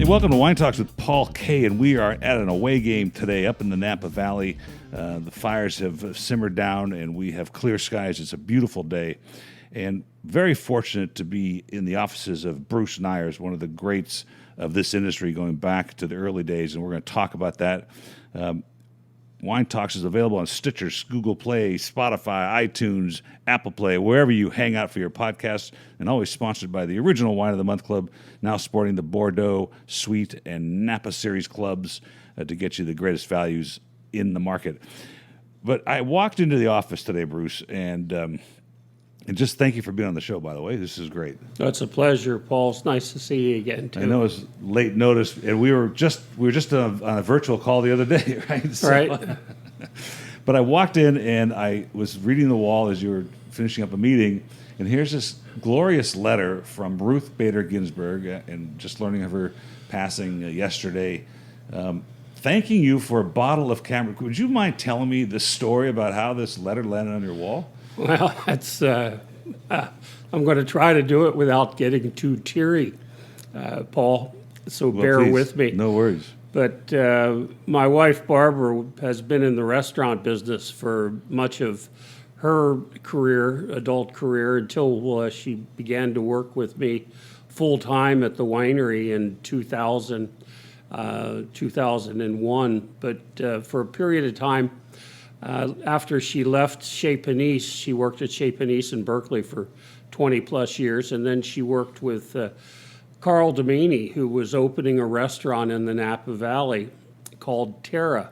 Welcome to Wine Talks with Paul K. And we are at an away game today up in the Napa Valley. The fires have simmered down and we have clear skies. It's a beautiful day and very fortunate to be in the offices of Bruce Neyers, one of the greats of this industry going back to the early days. And we're going to talk about that. Wine Talks is available on Stitcher, Google Play, Spotify, iTunes, Apple Play, wherever you hang out for your podcasts, and always sponsored by the original Wine of the Month Club, now sporting the Bordeaux, Sweet, and Napa Series clubs to get you the greatest values in the market. But I walked into the office today, Bruce, and just thank you for being on the show, by the way. This is great. It's a pleasure, Paul. It's nice to see you again, too. I know it's late notice, and we were just on a virtual call the other day, right? So, right. But I walked in, and I was reading the wall as you were finishing up a meeting, and here's this glorious letter from Ruth Bader Ginsburg, and just learning of her passing yesterday, thanking you for a bottle of Cabernet. Would you mind telling me the story about how this letter landed on your wall? Well, that's I'm going to try to do it without getting too teary, Paul, so bear please, with me. No worries. But my wife, Barbara, has been in the restaurant business for much of her career, adult career, until she began to work with me full-time at the winery in 2001. But for a period of time, after she left Chez Panisse, she worked at Chez Panisse in Berkeley for 20 plus years, and then she worked with Carl Domini, who was opening a restaurant in the Napa Valley called Terra.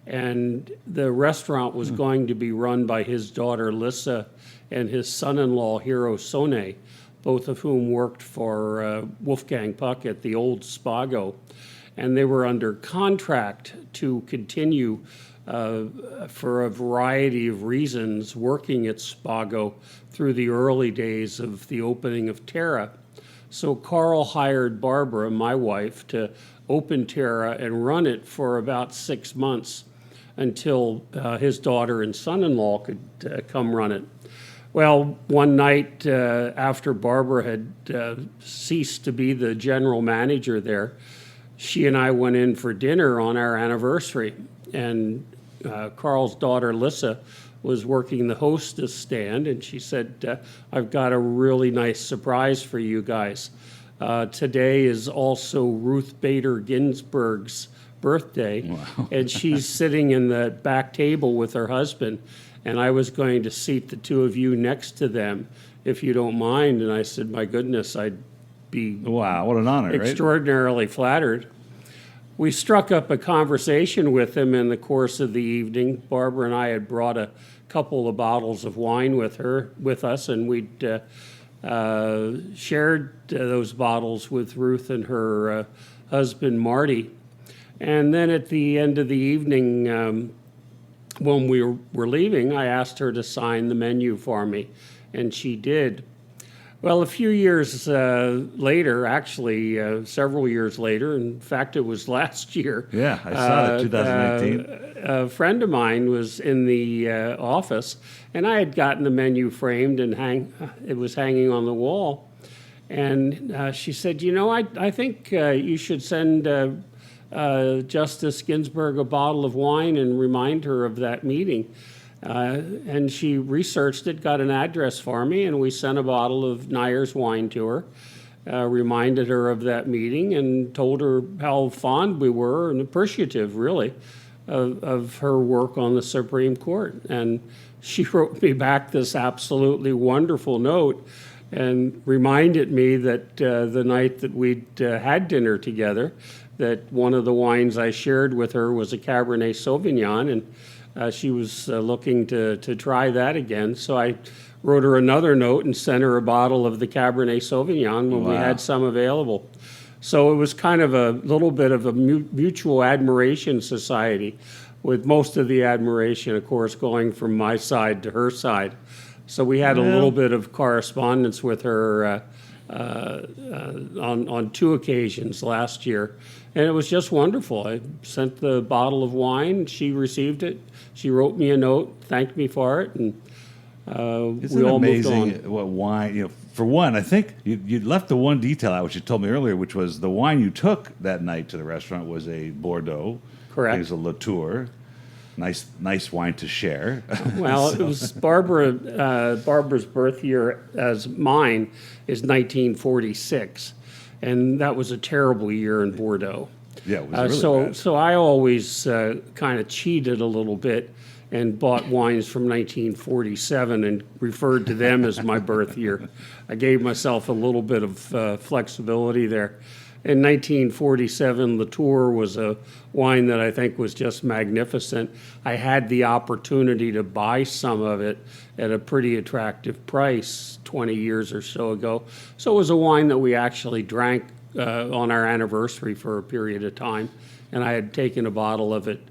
And the restaurant was going to be run by his daughter Lissa and his son-in-law Hiro Sone, both of whom worked for Wolfgang Puck at the old Spago. And they were under contract to continue for a variety of reasons, working at Spago through the early days of the opening of Terra. So Carl hired Barbara, my wife, to open Terra and run it for about 6 months until his daughter and son-in-law could come run it. Well, one night after Barbara had ceased to be the general manager there, she and I went in for dinner on our anniversary, and Carl's daughter, Lissa, was working the hostess stand, and she said, I've got a really nice surprise for you guys. Today is also Ruth Bader Ginsburg's birthday, wow. And she's sitting in the back table with her husband, and I was going to seat the two of you next to them, if you don't mind. And I said, my goodness, I'd be wow, what an honor, extraordinarily flattered. We struck up a conversation with him in the course of the evening. Barbara and I had brought a couple of bottles of wine with us, and we'd shared those bottles with Ruth and her husband, Marty. And then at the end of the evening, when we were leaving, I asked her to sign the menu for me, and she did. Well, a few years later, actually several years later, in fact, it was last year. Yeah, I saw it, 2019. A friend of mine was in the office, and I had gotten the menu framed and it was hanging on the wall. And she said, you know, I think you should send Justice Ginsburg a bottle of wine and remind her of that meeting. And she researched it, got an address for me, and we sent a bottle of Neyers wine to her, reminded her of that meeting, and told her how fond we were and appreciative, really, of her work on the Supreme Court. And she wrote me back this absolutely wonderful note and reminded me that the night that we'd had dinner together, that one of the wines I shared with her was a Cabernet Sauvignon, and she was looking to try that again. So I wrote her another note and sent her a bottle of the Cabernet Sauvignon when we had some available. So it was kind of a little bit of a mutual admiration society, with most of the admiration, of course, going from my side to her side. So we had a little bit of correspondence with her on two occasions last year. And it was just wonderful. I sent the bottle of wine. She received it. She wrote me a note, thanked me for it. And Isn't we it all moved amazing on. what wine, for one, I think you left the one detail out, which you told me earlier, which was the wine you took that night to the restaurant was a Bordeaux. Correct. It was a Latour. Nice wine to share. Well, it was Barbara's birth year, as mine is 1946, and that was a terrible year in Bordeaux. Yeah, it was really bad. So I always kind of cheated a little bit and bought wines from 1947 and referred to them as my birth year. I gave myself a little bit of flexibility there. In 1947, Latour was a wine that I think was just magnificent. I had the opportunity to buy some of it at a pretty attractive price 20 years or so ago. So it was a wine that we actually drank on our anniversary for a period of time. And I had taken a bottle of it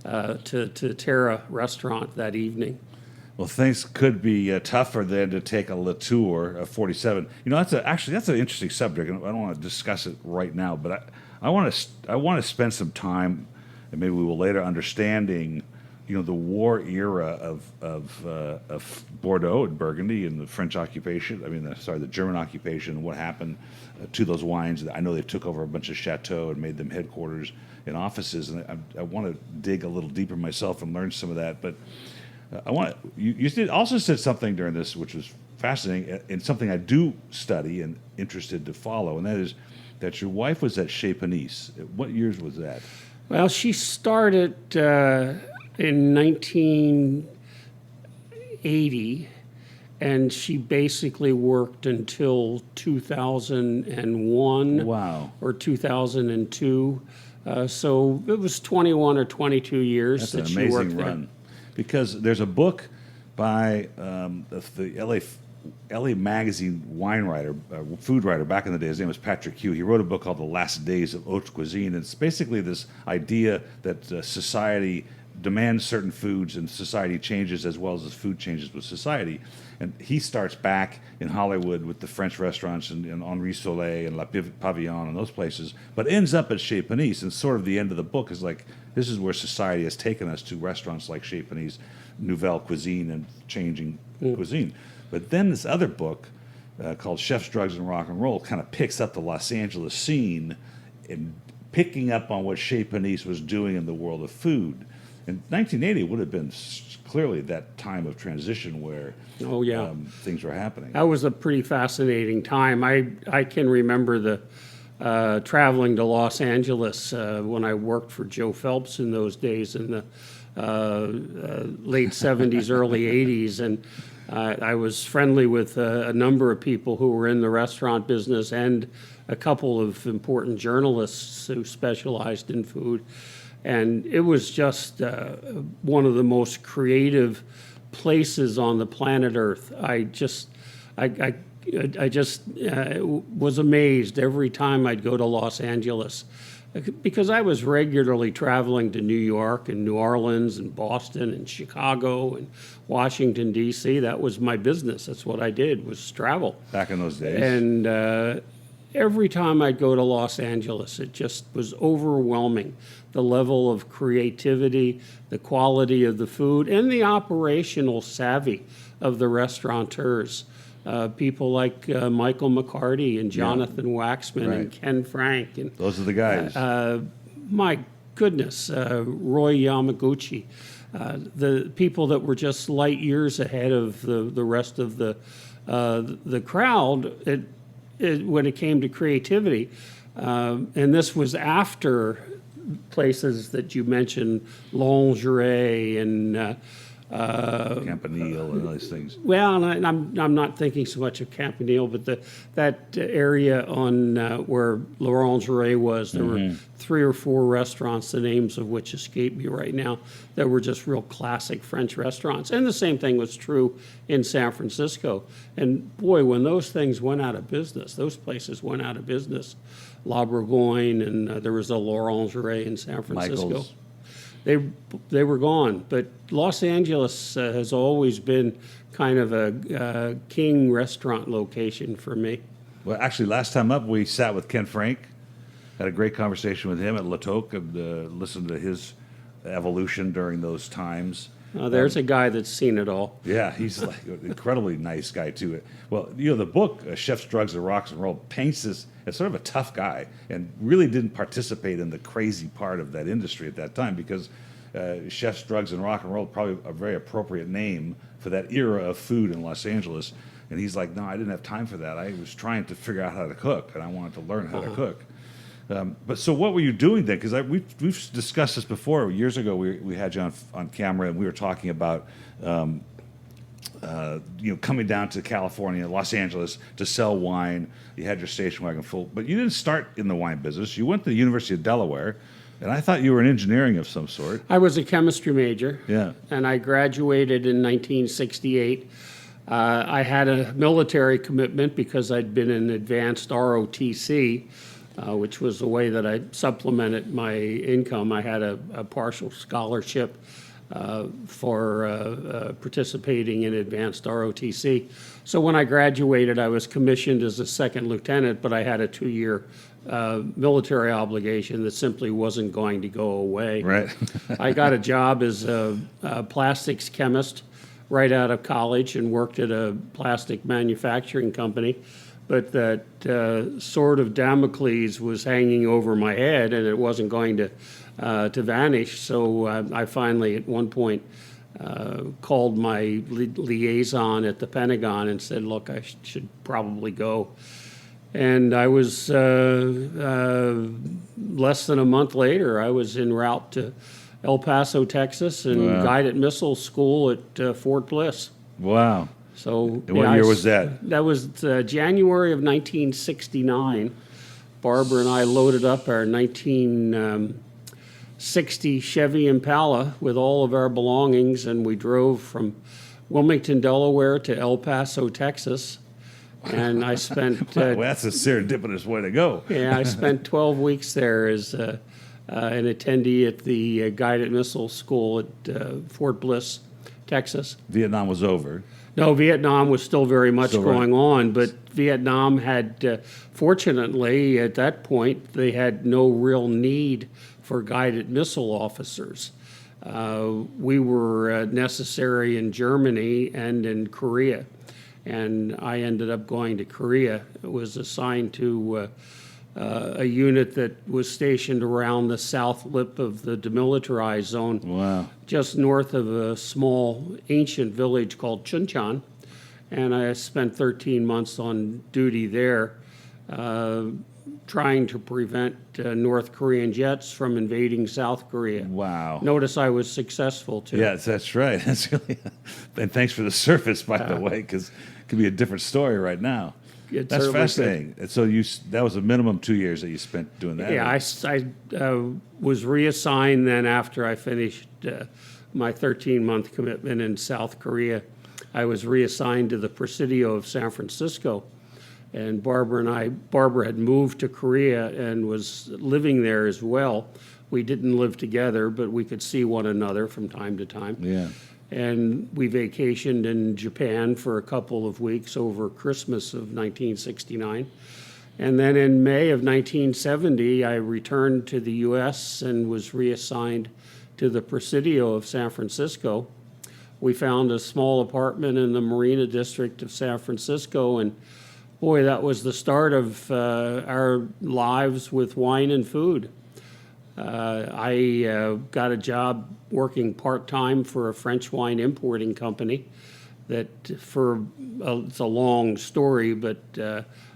to Terra restaurant that evening. Well, things could be tougher than to take a Latour of 47. That's an interesting subject, and I don't want to discuss it right now. But I want to spend some time, and maybe we will later, understanding, the war era of Bordeaux and Burgundy and the French occupation. The German occupation, and what happened to those wines. I know they took over a bunch of chateaux and made them headquarters and offices, and I want to dig a little deeper myself and learn some of that, but. You also said something during this which was fascinating and something I do study and interested to follow, and that is that your wife was at Chez Panisse. What years was that? Well, she started in 1980, and she basically worked until 2001. Wow. Or 2002. So it was 21 or 22 years That's that an she worked amazing there. run. Because there's a book by the LA Magazine wine writer, food writer back in the day. His name was Patrick Hugh. He wrote a book called The Last Days of Haute Cuisine. And it's basically this idea that society demands certain foods and society changes as well as the food changes with society. And he starts back in Hollywood with the French restaurants and Henri Soleil and La Pavillon and those places, but ends up at Chez Panisse. And sort of the end of the book is like, this is where society has taken us to restaurants like Chez Panisse, Nouvelle Cuisine, and changing cuisine. But then this other book called Chefs, Drugs, and Rock and Roll kind of picks up the Los Angeles scene and picking up on what Chez Panisse was doing in the world of food. And 1980 would have been clearly that time of transition where things were happening. That was a pretty fascinating time. I can remember the traveling to Los Angeles when I worked for Joe Phelps in those days in the late 70s, early 80s. And I was friendly with a number of people who were in the restaurant business and a couple of important journalists who specialized in food. And it was just one of the most creative places on the planet Earth. I just was amazed every time I'd go to Los Angeles, because I was regularly traveling to New York and New Orleans and Boston and Chicago and Washington, D.C. That was my business. That's what I did, was travel. Back in those days. And every time I'd go to Los Angeles, it just was overwhelming. The level of creativity, the quality of the food, and the operational savvy of the restaurateurs. People like Michael McCarty and Jonathan Waxman and Ken Frank. And those are the guys. My goodness, Roy Yamaguchi. The people that were just light years ahead of the rest of the crowd when it came to creativity. And this was after places that you mentioned, Lingerie and Campanile and those things. Well, and I'm not thinking so much of Campanile, but that area on where L'Orangerie was, there were 3 or 4 restaurants, the names of which escape me right now, that were just real classic French restaurants. And the same thing was true in San Francisco. And boy, when those things went out of business, those places went out of business. La Bourgogne, and there was a L'Orangerie in San Francisco. Michael's. They were gone, but Los Angeles has always been kind of a king restaurant location for me. Well, actually, last time up, we sat with Ken Frank, had a great conversation with him at La Toque, and listened to his evolution during those times. There's a guy that's seen it all. Yeah, he's like an incredibly nice guy too. Well, you know, the book Chefs, Drugs, and Rock and Roll paints this as sort of a tough guy, and really didn't participate in the crazy part of that industry at that time, because Chefs, Drugs, and Rock and Roll probably a very appropriate name for that era of food in Los Angeles. And he's like, no, I didn't have time for that. I was trying to figure out how to cook, and I wanted to learn how to cook. But so what were you doing then? Because we've discussed this before. Years ago, we had you on camera, and we were talking about coming down to California, Los Angeles, to sell wine. You had your station wagon full, but you didn't start in the wine business. You went to the University of Delaware, and I thought you were in engineering of some sort. I was a chemistry major. Yeah. And I graduated in 1968. I had a military commitment because I'd been in advanced ROTC, which was the way that I supplemented my income. I had a partial scholarship for participating in advanced ROTC. So when I graduated, I was commissioned as a second lieutenant, but I had a 2-year military obligation that simply wasn't going to go away. Right. I got a job as a plastics chemist right out of college and worked at a plastic manufacturing company. But that sword of Damocles was hanging over my head, and it wasn't going to vanish. So I finally, at one point, called my liaison at the Pentagon and said, look, I should probably go. And I was, less than a month later, I was en route to El Paso, Texas, and Wow. guided missile school at Fort Bliss. Wow. So And what year was that? That was January of 1969. Barbara and I loaded up our 1960 Chevy Impala with all of our belongings, and we drove from Wilmington, Delaware to El Paso, Texas. And I spent Well, that's a serendipitous way to go. I spent 12 weeks there as an attendee at the guided missile school at Fort Bliss, Texas. Vietnam was over. No, Vietnam was still very much Still right. going on, but Vietnam had, fortunately, at that point, they had no real need for guided missile officers. We were necessary in Germany and in Korea, and I ended up going to Korea. I was assigned to a unit that was stationed around the south lip of the demilitarized zone, Wow. just north of a small ancient village called Chuncheon. And I spent 13 months on duty there, trying to prevent North Korean jets from invading South Korea. Wow. Notice I was successful too. Yes, that's right. That's really, and thanks for the service, by the way, because it could be a different story right now. It That's certainly fascinating. And so that was a minimum 2 years that you spent doing that. Yeah, I was reassigned then after I finished my 13-month commitment in South Korea. I was reassigned to the Presidio of San Francisco. And Barbara had moved to Korea and was living there as well. We didn't live together, but we could see one another from time to time. Yeah. And we vacationed in Japan for a couple of weeks over Christmas of 1969. And then in May of 1970, I returned to the U.S. and was reassigned to the Presidio of San Francisco. We found a small apartment in the Marina District of San Francisco, and boy, that was the start of our lives with wine and food. I got a job working part-time for a French wine importing company that it's a long story, but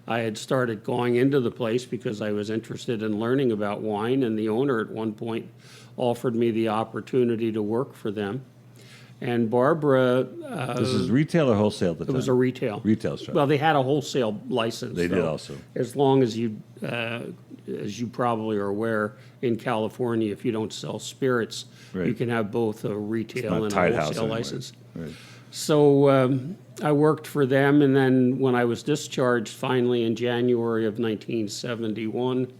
I had started going into the place because I was interested in learning about wine, and the owner at one point offered me the opportunity to work for them. And Barbara... This is retail or wholesale at the time? It was a retail. Retail shop. Well, they had a wholesale license. They did also. As long as you probably are aware, in California, if you don't sell spirits, Right. you can have both a retail not and tied a house wholesale anyway. license. Right. So I worked for them, and then when I was discharged finally in January of 1971,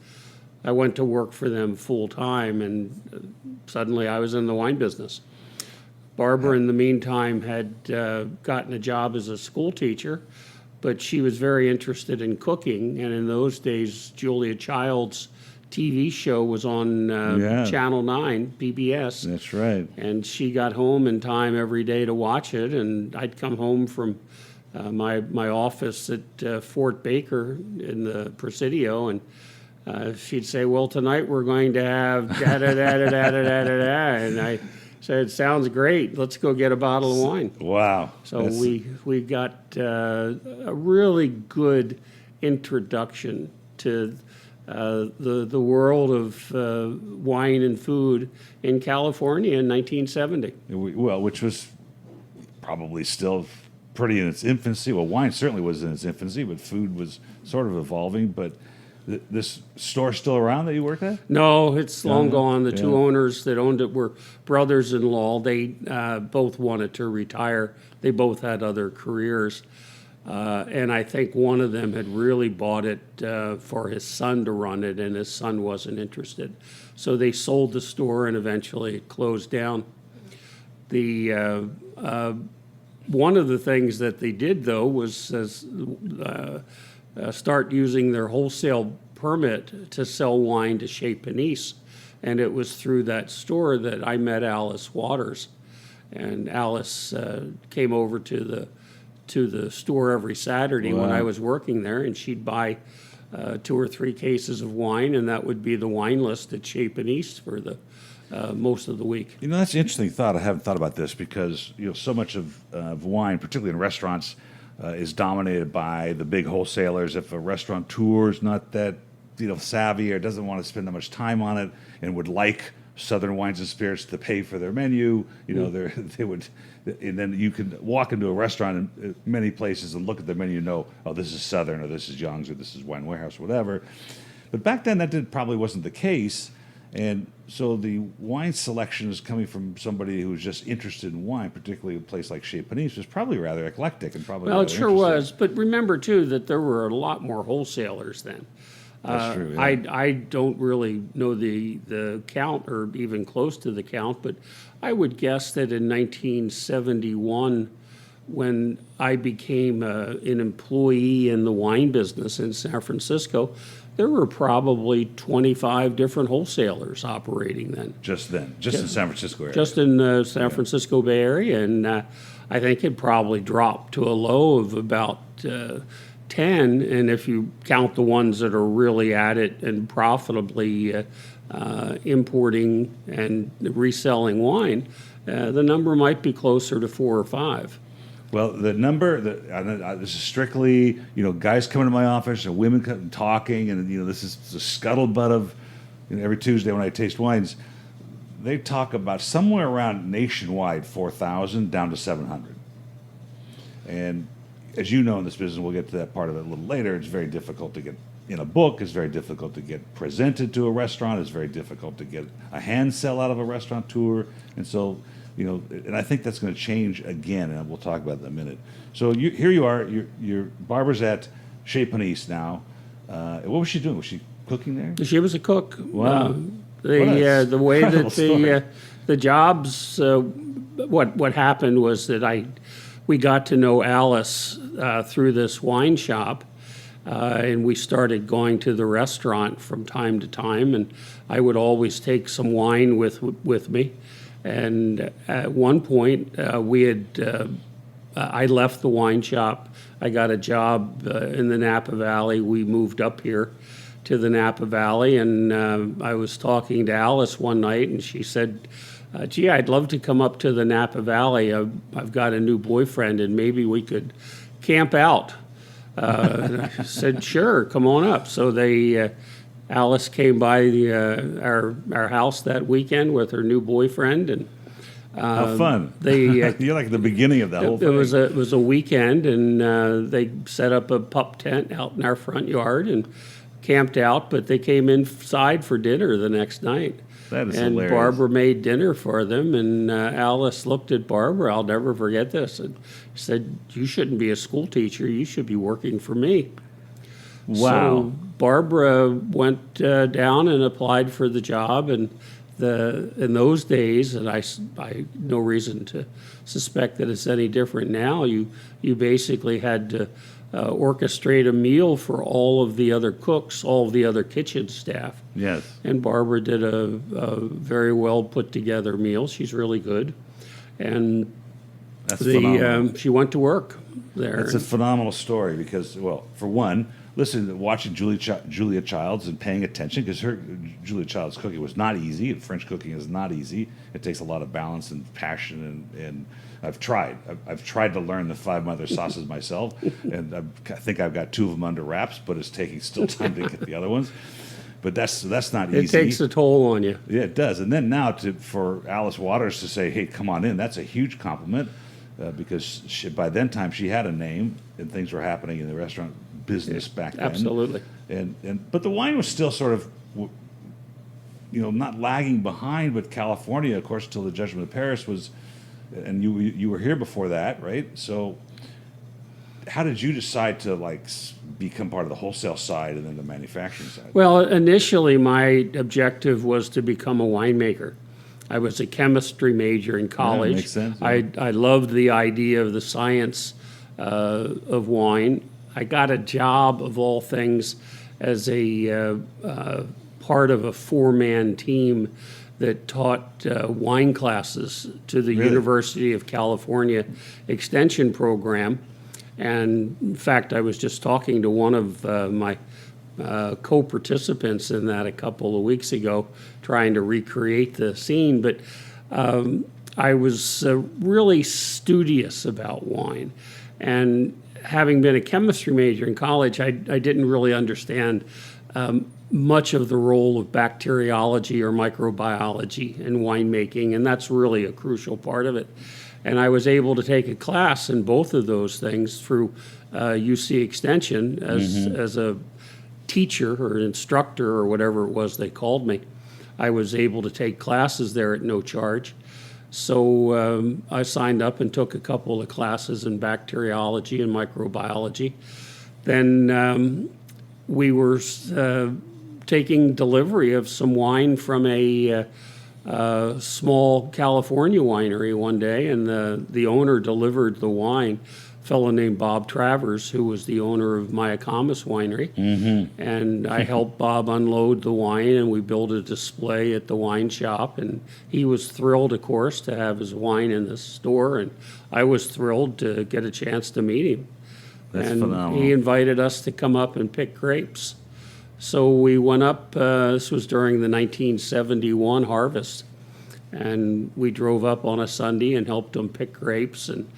I went to work for them full-time, and suddenly I was in the wine business. Barbara, in the meantime, had gotten a job as a school teacher, but she was very interested in cooking, and in those days, Julia Childs TV show was on Channel 9, PBS. That's right. And she got home in time every day to watch it, and I'd come home from my office at Fort Baker in the Presidio, and she'd say, "Well, tonight we're going to have da da da da da da da da," and I said, "Sounds great. Let's go get a bottle of wine." Wow. So we got a really good introduction to the world of wine and food in California in 1970. Well, which was probably still pretty in its infancy. Well, wine certainly was in its infancy, but food was sort of evolving. But this store still around that you worked at? No, it's long gone. The two Yeah. owners that owned it were brothers-in-law. They both wanted to retire. They both had other careers. And I think one of them had really bought it for his son to run it, and his son wasn't interested. So they sold the store, and eventually it closed down. One of the things that they did, though, was start using their wholesale permit to sell wine to Chez Panisse. And it was through that store that I met Alice Waters. And Alice came over to the store every Saturday when I was working there, and she'd buy 2 or 3 cases of wine, and that would be the wine list at Chez Panisse for the most of the week. You know, that's an interesting thought. I haven't thought about this because so much of wine, particularly in restaurants, is dominated by the big wholesalers. If a restaurateur is not that savvy or doesn't want to spend that much time on it and would like Southern wines and spirits to pay for their menu, they would, and then you can walk into a restaurant in many places and look at the menu and know, oh, this is Southern or this is Young's or this is Wine Warehouse or whatever. But back then that probably wasn't the case. And so the wine selection is coming from somebody who was just interested in wine, particularly a place like Chez Panisse, was probably rather eclectic and probably Well, it rather sure interesting. was. But remember, too, that there were a lot more wholesalers then. That's true, yeah. I don't really know the count or even close to the count, but I would guess that in 1971, when I became an employee in the wine business in San Francisco, there were probably 25 different wholesalers operating then. Just in San Francisco area. Just in the San Francisco Bay Area, and I think it probably dropped to a low of about 10, and if you count the ones that are really at it and profitably importing and reselling wine, the number might be closer to 4 or 5. Well, the number, this is strictly, guys coming to my office or women talking, and, this is the scuttlebutt of every Tuesday when I taste wines. They talk about somewhere around nationwide 4,000 down to 700. And as you know in this business, we'll get to that part of it a little later, it's very difficult to get in a book, it's very difficult to get presented to a restaurant, it's very difficult to get a hand sell out of a restaurateur, and so, and I think that's going to change again, and we'll talk about it in a minute. So here you are, Barbara's at Chez Panisse now. What was she doing? Was she cooking there? She was a cook. Wow. The way incredible that the jobs, what happened was that we got to know Alice through this wine shop, and we started going to the restaurant from time to time, and I would always take some wine with me. And at one point, I left the wine shop. I got a job in the Napa Valley. We moved up here to the Napa Valley, and I was talking to Alice one night, and she said, gee, I'd love to come up to the Napa Valley. I've got a new boyfriend, and maybe we could camp out. And I said, sure, come on up. So Alice came by our house that weekend with her new boyfriend, and how fun! You're like the beginning of that whole thing. It was a weekend, and they set up a pup tent out in our front yard and camped out. But they came inside for dinner the next night. That is and hilarious. Barbara made dinner for them, and Alice looked at Barbara. I'll never forget this. And said, "You shouldn't be a school teacher. You should be working for me." Wow. So Barbara went down and applied for the job, and in those days, and I no reason to suspect that it's any different now, you basically had to orchestrate a meal for all of the other cooks, all of the other kitchen staff. Yes. And Barbara did a very well put together meal. She's really good. And That's phenomenal. she went to work there. It's a phenomenal story because, well, for one, watching Julia Childs and paying attention, because Julia Childs' cooking was not easy, and French cooking is not easy. It takes a lot of balance and passion, and I've tried to learn the 5 mother sauces myself, and I think I've got 2 of them under wraps, but it's taking still time to get the other ones. But that's not easy. It takes a toll on you. Yeah, it does. And then now for Alice Waters to say, "Hey, come on in," that's a huge compliment, because by then time she had a name and things were happening in the restaurant business back then. Absolutely. But the wine was still sort of, not lagging behind. But California, of course, till the Judgment of Paris was, and you were here before that, right? So, how did you decide to become part of the wholesale side and then the manufacturing side? Well, initially my objective was to become a winemaker. I was a chemistry major in college. Makes sense. Yeah. I loved the idea of the science of wine. I got a job, of all things, as a part of a 4-man team that taught wine classes to the Really? University of California Extension Program. And in fact, I was just talking to one of my co-participants in that a couple of weeks ago, trying to recreate the scene. But I was really studious about wine. And having been a chemistry major in college, I didn't really understand much of the role of bacteriology or microbiology in winemaking, and that's really a crucial part of it. And I was able to take a class in both of those things through UC Extension as a teacher or an instructor or whatever it was they called me. I was able to take classes there at no charge. So I signed up and took a couple of classes in bacteriology and microbiology. Then we were taking delivery of some wine from a small California winery one day, and the owner delivered the wine, a fellow named Bob Travers, who was the owner of Mayacamas Winery. Mm-hmm. And I helped Bob unload the wine, and we built a display at the wine shop. And he was thrilled, of course, to have his wine in the store, and I was thrilled to get a chance to meet him. That's and phenomenal. He invited us to come up and pick grapes. So we went up, this was during the 1971 harvest, and we drove up on a Sunday and helped them pick grapes, and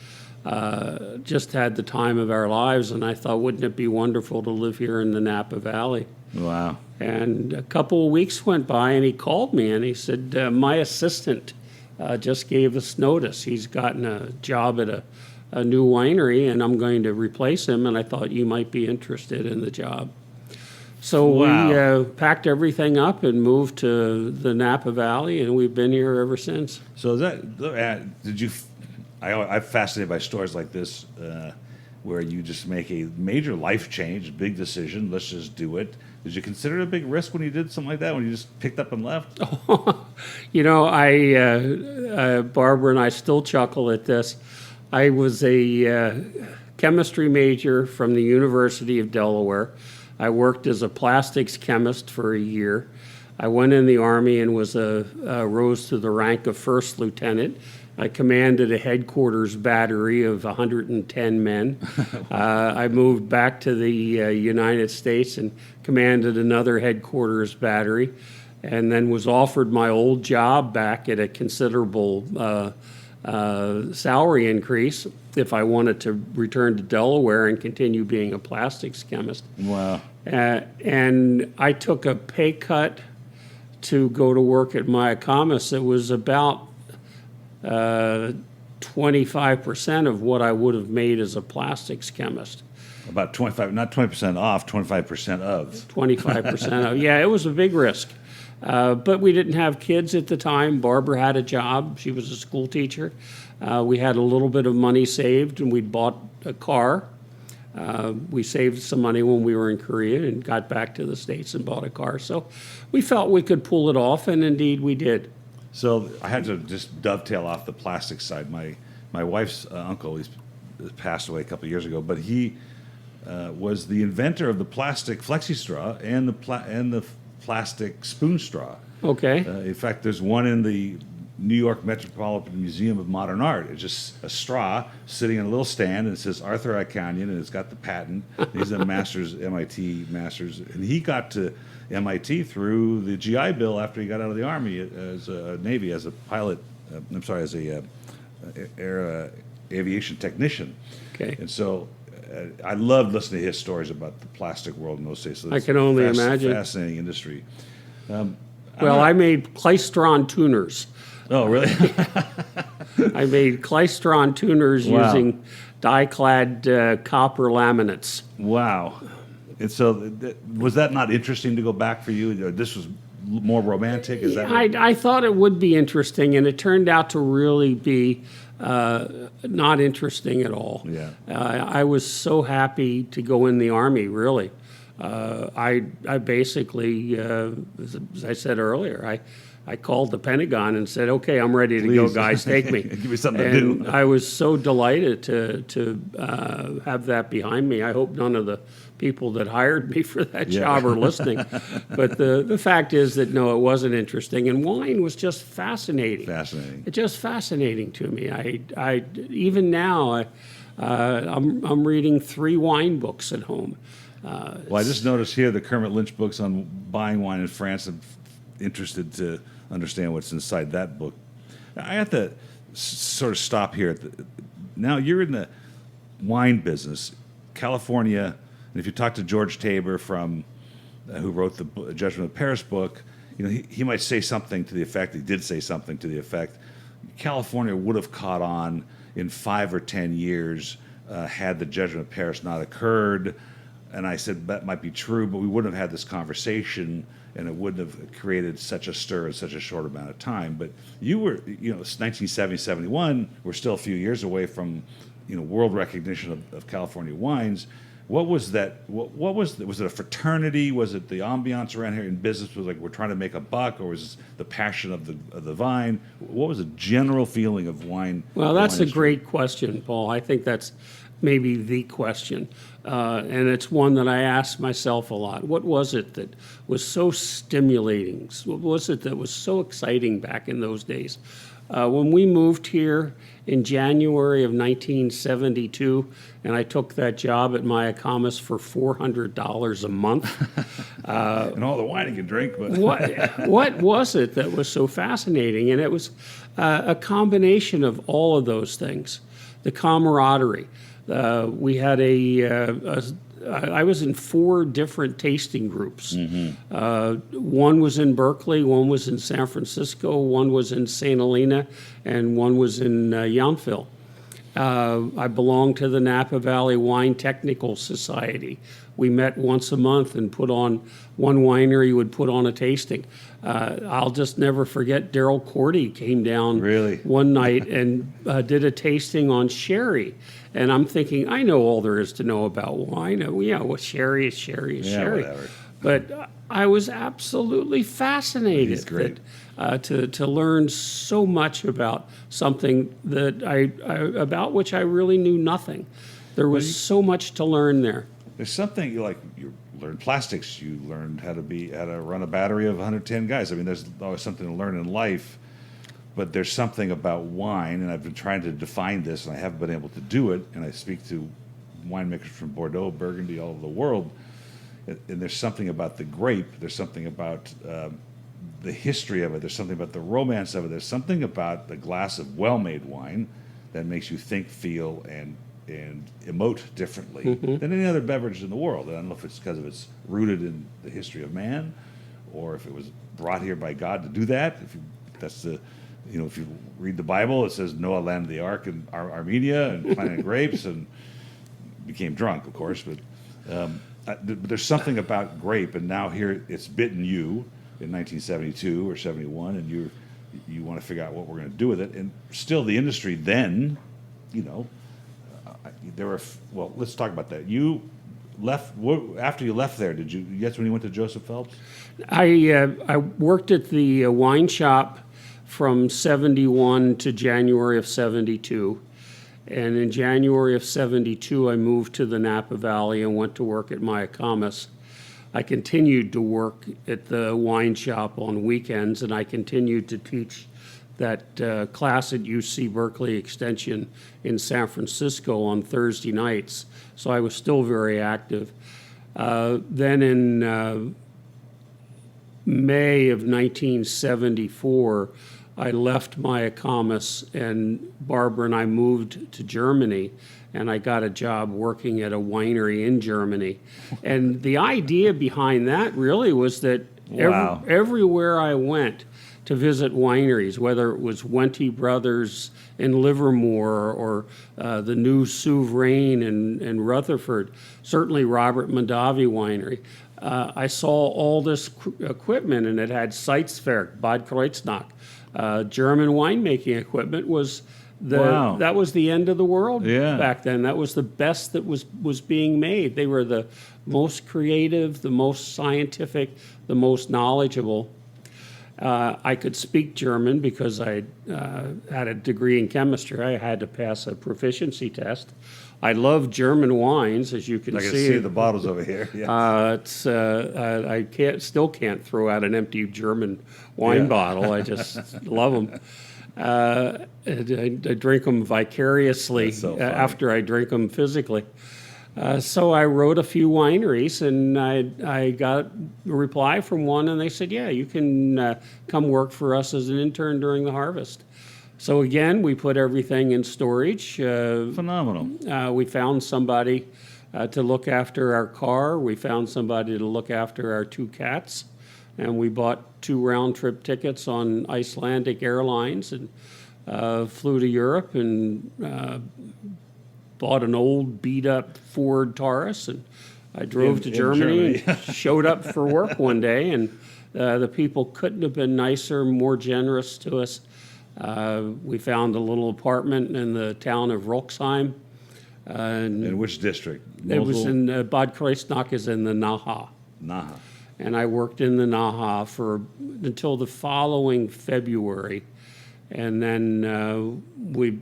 just had the time of our lives. And I thought, wouldn't it be wonderful to live here in the Napa Valley? Wow. And a couple of weeks went by, and he called me, and he said, my assistant just gave us notice. He's gotten a job at a new winery, and I'm going to replace him, and I thought you might be interested in the job. So Wow. we packed everything up and moved to the Napa Valley, and we've been here ever since. So did you? I'm fascinated by stories like this, where you just make a major life change, big decision. Let's just do it. Did you consider it a big risk when you did something like that? When you just picked up and left? Barbara and I still chuckle at this. I was a chemistry major from the University of Delaware. I worked as a plastics chemist for a year. I went in the Army and rose to the rank of first lieutenant. I commanded a headquarters battery of 110 men. I moved back to the United States and commanded another headquarters battery, and then was offered my old job back at a considerable salary increase if I wanted to return to Delaware and continue being a plastics chemist. Wow. And I took a pay cut to go to work at Mayacamas. It was about 25% of what I would have made as a plastics chemist. About 25, not 20% off, 25% of. 25% of, yeah, it was a big risk. But we didn't have kids at the time. Barbara had a job. She was a school teacher. We had a little bit of money saved, and we'd bought a car. We saved some money when we were in Korea and got back to the States and bought a car. So we felt we could pull it off, and indeed we did. So I had to just dovetail off the plastic side. My wife's uncle, he's passed away a couple of years ago, but he was the inventor of the plastic flexi straw and the plastic spoon straw. Okay. In fact, there's one in the New York Metropolitan Museum of Modern Art. It's just a straw sitting in a little stand, and it says Arthur Icanian, and it's got the patent. He's a master's, MIT master's, and he got to MIT through the GI Bill after he got out of the Army as a Navy, as a pilot. As a aviation technician. Okay. And so I loved listening to his stories about the plastic world in those days. So I can only imagine. Fascinating industry. Well, I made Klystron tuners. Oh, really? I made Klystron tuners Wow. using die-clad copper laminates. Wow. And so was that not interesting to go back for you? This was more romantic? Is that I thought it would be interesting, and it turned out to really be not interesting at all. Yeah. I was so happy to go in the Army, really. I basically, as I said earlier, I called the Pentagon and said, "Okay, I'm ready to go, Please. guys. Take me." Give me something and to do. I was so delighted to have that behind me. I hope none of the people that hired me for that job are listening. But the fact is that, no, it wasn't interesting. And wine was just fascinating. Fascinating. It's just fascinating to me. I even now, I'm reading 3 wine books at home. Well, I just noticed here the Kermit Lynch books on buying wine in France. I'm interested to understand what's inside that book. I have to sort of stop here. Now you're in the wine business, California, and if you talk to George Tabor from who wrote the Judgment of Paris book, you know, he might say something to the effect, he did say something to the effect, California would have caught on in 5 or 10 years had the Judgment of Paris not occurred. And I said, that might be true, but we wouldn't have had this conversation, and it wouldn't have created such a stir in such a short amount of time. But you were, you know, 1970, 71, we're still a few years away from, you know, world recognition of California wines. What was that? What was it a fraternity? Was it the ambiance around here in business? Was like we're trying to make a buck, or was it the passion of the vine? What was the general feeling of wine? Well, that's wine a great question, Paul. I think that's maybe the question, and it's one that I ask myself a lot. What was it that was so stimulating? What was it that was so exciting back in those days? When we moved here in January of 1972, and I took that job at Mayacamas for $400 a month. And all the wine you can drink, but What was it that was so fascinating? And it was a combination of all of those things. The camaraderie. We had I was in 4 different tasting groups. One was in Berkeley, one was in San Francisco, one was in St. Helena, and one was in Yountville. I belonged to the Napa Valley Wine Technical Society. We met once a month and one winery would put on a tasting. I'll just never forget Daryl Cordy came down Really? one night and did a tasting on sherry. And I'm thinking, I know all there is to know about wine. Well, sherry is sherry is sherry. Whatever. But I was absolutely fascinated He's great. to learn so much about something that about which I really knew nothing. There was so much to learn there. There's something you learned plastics, you learned how to run a battery of 110 guys. I mean, there's always something to learn in life, but there's something about wine, and I've been trying to define this, and I haven't been able to do it. And I speak to winemakers from Bordeaux, Burgundy, all over the world, and there's something about the grape. There's something about the history of it. There's something about the romance of it. There's something about the glass of well-made wine that makes you think, feel, and emote differently than any other beverage in the world. And I don't know if it's because it's rooted in the history of man, or if it was brought here by God to do that. If you read the Bible, it says Noah landed the ark in Armenia and planted grapes and became drunk, of course. But there's something about grape, and now here it's bitten you in 1972 or 71, and you want to figure out what we're going to do with it. And still, the industry then, well, let's talk about that. You left, after you left there, that's when you went to Joseph Phelps? I worked at the wine shop from 71 to January of 72. And in January of 72, I moved to the Napa Valley and went to work at Mayacamas. I continued to work at the wine shop on weekends, and I continued to teach that class at UC Berkeley Extension in San Francisco on Thursday nights. So I was still very active. Then in May of 1974, I left Mayacamas, and Barbara and I moved to Germany, and I got a job working at a winery in Germany. And the idea behind that really was that Wow. everywhere I went to visit wineries, whether it was Wente Brothers in Livermore or the new Souverain in Rutherford, certainly Robert Mondavi Winery, I saw all this equipment, and it had Seitzwerk, Bad Kreuznach. German winemaking equipment was Wow. that was the end of the world Yeah. back then. That was the best that was being made. They were the most creative, the most scientific, the most knowledgeable. I could speak German because I had a degree in chemistry. I had to pass a proficiency test. I love German wines, as you can I can see. see the bottles over here. Yeah. I still can't throw out an empty German wine Yeah. bottle. I just love them. I drink them vicariously That's so funny. after I drink them physically. So I wrote a few wineries, and I got a reply from one, and they said, yeah, you can come work for us as an intern during the harvest. So again, we put everything in storage. Phenomenal. We found somebody to look after our car. We found somebody to look after our two cats. And we bought 2 round-trip tickets on Icelandic Airlines and flew to Europe and bought an old beat-up Ford Taurus. And I drove to In Germany Germany. and showed up for work one day. And the people couldn't have been nicer, more generous to us. We found a little apartment in the town of Roxheim. In which district? It was Mosel? in Bad Kreuznach is in the Naha. Naha. And I worked in the Naha until the following February. And then we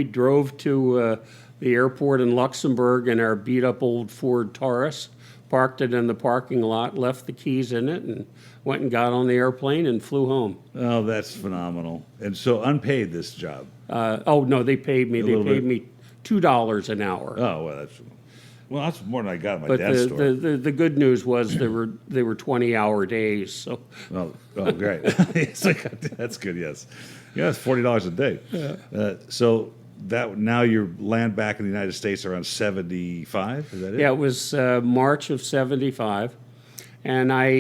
drove to the airport in Luxembourg in our beat-up old Ford Taurus, parked it in the parking lot, left the keys in it, and went and got on the airplane and flew home. Oh, that's phenomenal. And so unpaid this job. Oh, no, they paid me. They little paid bit. me $2 an hour. Oh, well, that's more than I got at my But dad's store. the good news was they were 20-hour days. So Oh, great. It's like, that's good, yes. Yeah, it's $40 a day. Yeah. So that now you land back in the United States around 75, is that it? yeah, it was March of 75. And I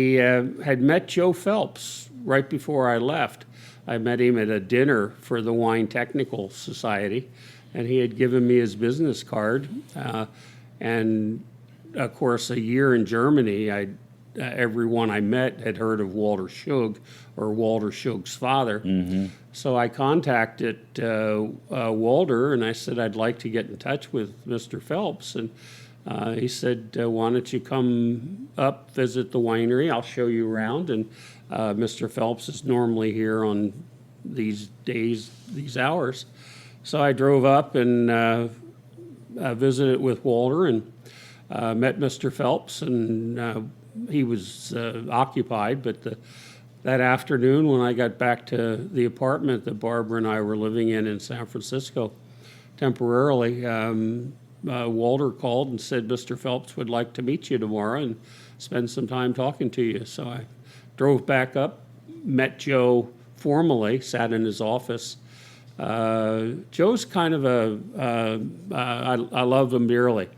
had met Joe Phelps right before I left. I met him at a dinner for the Wine Technical Society, and he had given me his business card. And of course, a year in Germany, everyone I met had heard of Walter Schug or Walter Schug's father. Mm-hmm. So I contacted Walter, and I said, I'd like to get in touch with Mr. Phelps. And he said, why don't you come up, visit the winery? I'll show you around. And Mr. Phelps is normally here on these days, these hours. So I drove up and visited with Walter and met Mr. Phelps, and he was occupied. But that afternoon, when I got back to the apartment that Barbara and I were living in San Francisco temporarily, Walter called and said, Mr. Phelps would like to meet you tomorrow and spend some time talking to you. So I drove back up, met Joe formally, sat in his office. Joe's kind of I love him dearly.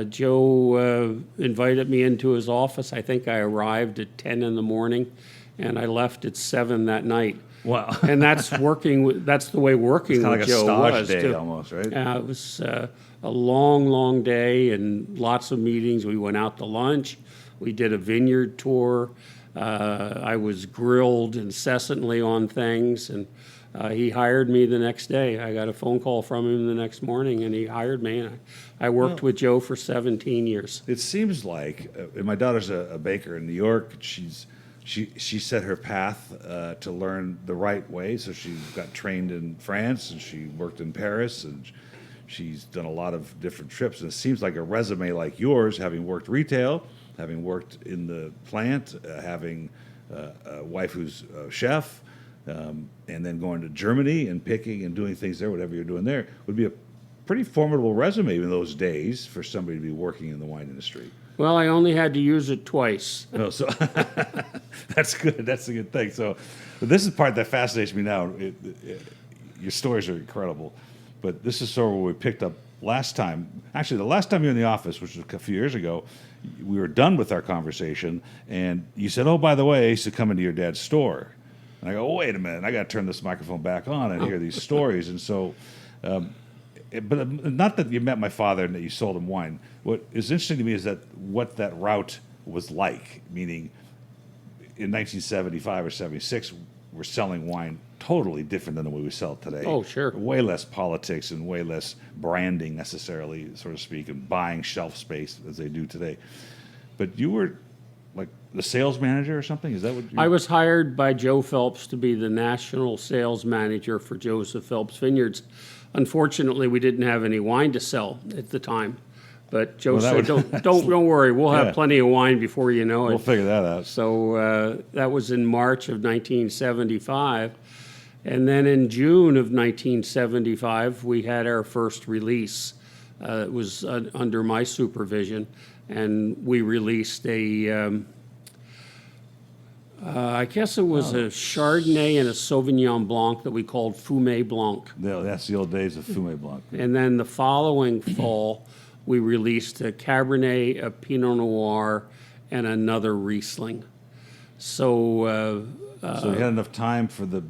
Joe invited me into his office. I think I arrived at 10 in the morning, and I left at 7 that night. Wow. And that's that's the way working Kind with of like a Joe stage was day too. almost, right? It was a long, long day and lots of meetings. We went out to lunch. We did a vineyard tour. I was grilled incessantly on things, and He hired me the next day. I got a phone call from him the next morning, and he hired me. And I worked with Joe for 17 years. It seems like, and my daughter's a baker in New York. She set her path to learn the right way. So she got trained in France, and she worked in Paris, and she's done a lot of different trips. And it seems like a resume like yours, having worked retail, having worked in the plant, having a wife who's a chef, and then going to Germany and picking and doing things there, whatever you're doing there, would be a pretty formidable resume in those days for somebody to be working in the wine industry. Well, I only had to use it twice. No, so that's good. That's a good thing. So this is the part that fascinates me now. Your stories are incredible, but this is sort of where we picked up last time. Actually, the last time you were in the office, which was a few years ago, we were done with our conversation, and you said, "Oh, by the way, I used to come into your dad's store." And I go, "Oh, wait a minute, I got to turn this microphone back on and hear these stories." And so, but not that you met my father and that you sold him wine. What is interesting to me is that what that route was like, meaning in 1975 or 76, we're selling wine totally different than the way we sell it today. Oh, sure. Way less politics and way less branding necessarily, so to speak, and buying shelf space as they do today. But you were like the sales manager or something? Is that what I was hired by Joe Phelps to be the national sales manager for Joseph Phelps Vineyards. Unfortunately, we didn't have any wine to sell at the time. But Joe said, don't worry, we'll have plenty of wine before you know it. We'll figure that out. So that was in March of 1975. And then in June of 1975, we had our first release. It was under my supervision. And we released I guess it was a Chardonnay and a Sauvignon Blanc that we called Fumé Blanc. Yeah, that's the old days of Fumé Blanc. And then the following fall, we released a Cabernet, a Pinot Noir, and another Riesling. So so you had enough time for the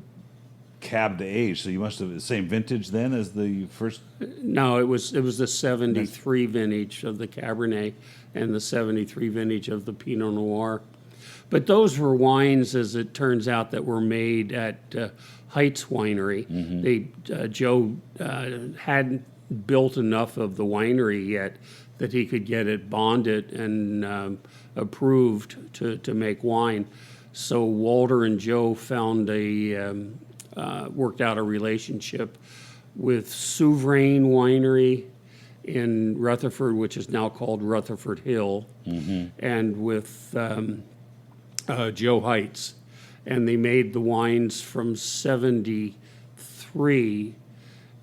cab to age. So you must have the same vintage then as the first. No, it was the 73 vintage of the Cabernet and the 73 vintage of the Pinot Noir. But those were wines, as it turns out, that were made at Heights Winery. Joe hadn't built enough of the winery yet that he could get it bonded and approved to make wine. So Walter and Joe found worked out a relationship with Souverain Winery in Rutherford, which is now called Rutherford Hill, and with Joe Heights. And they made the wines from 73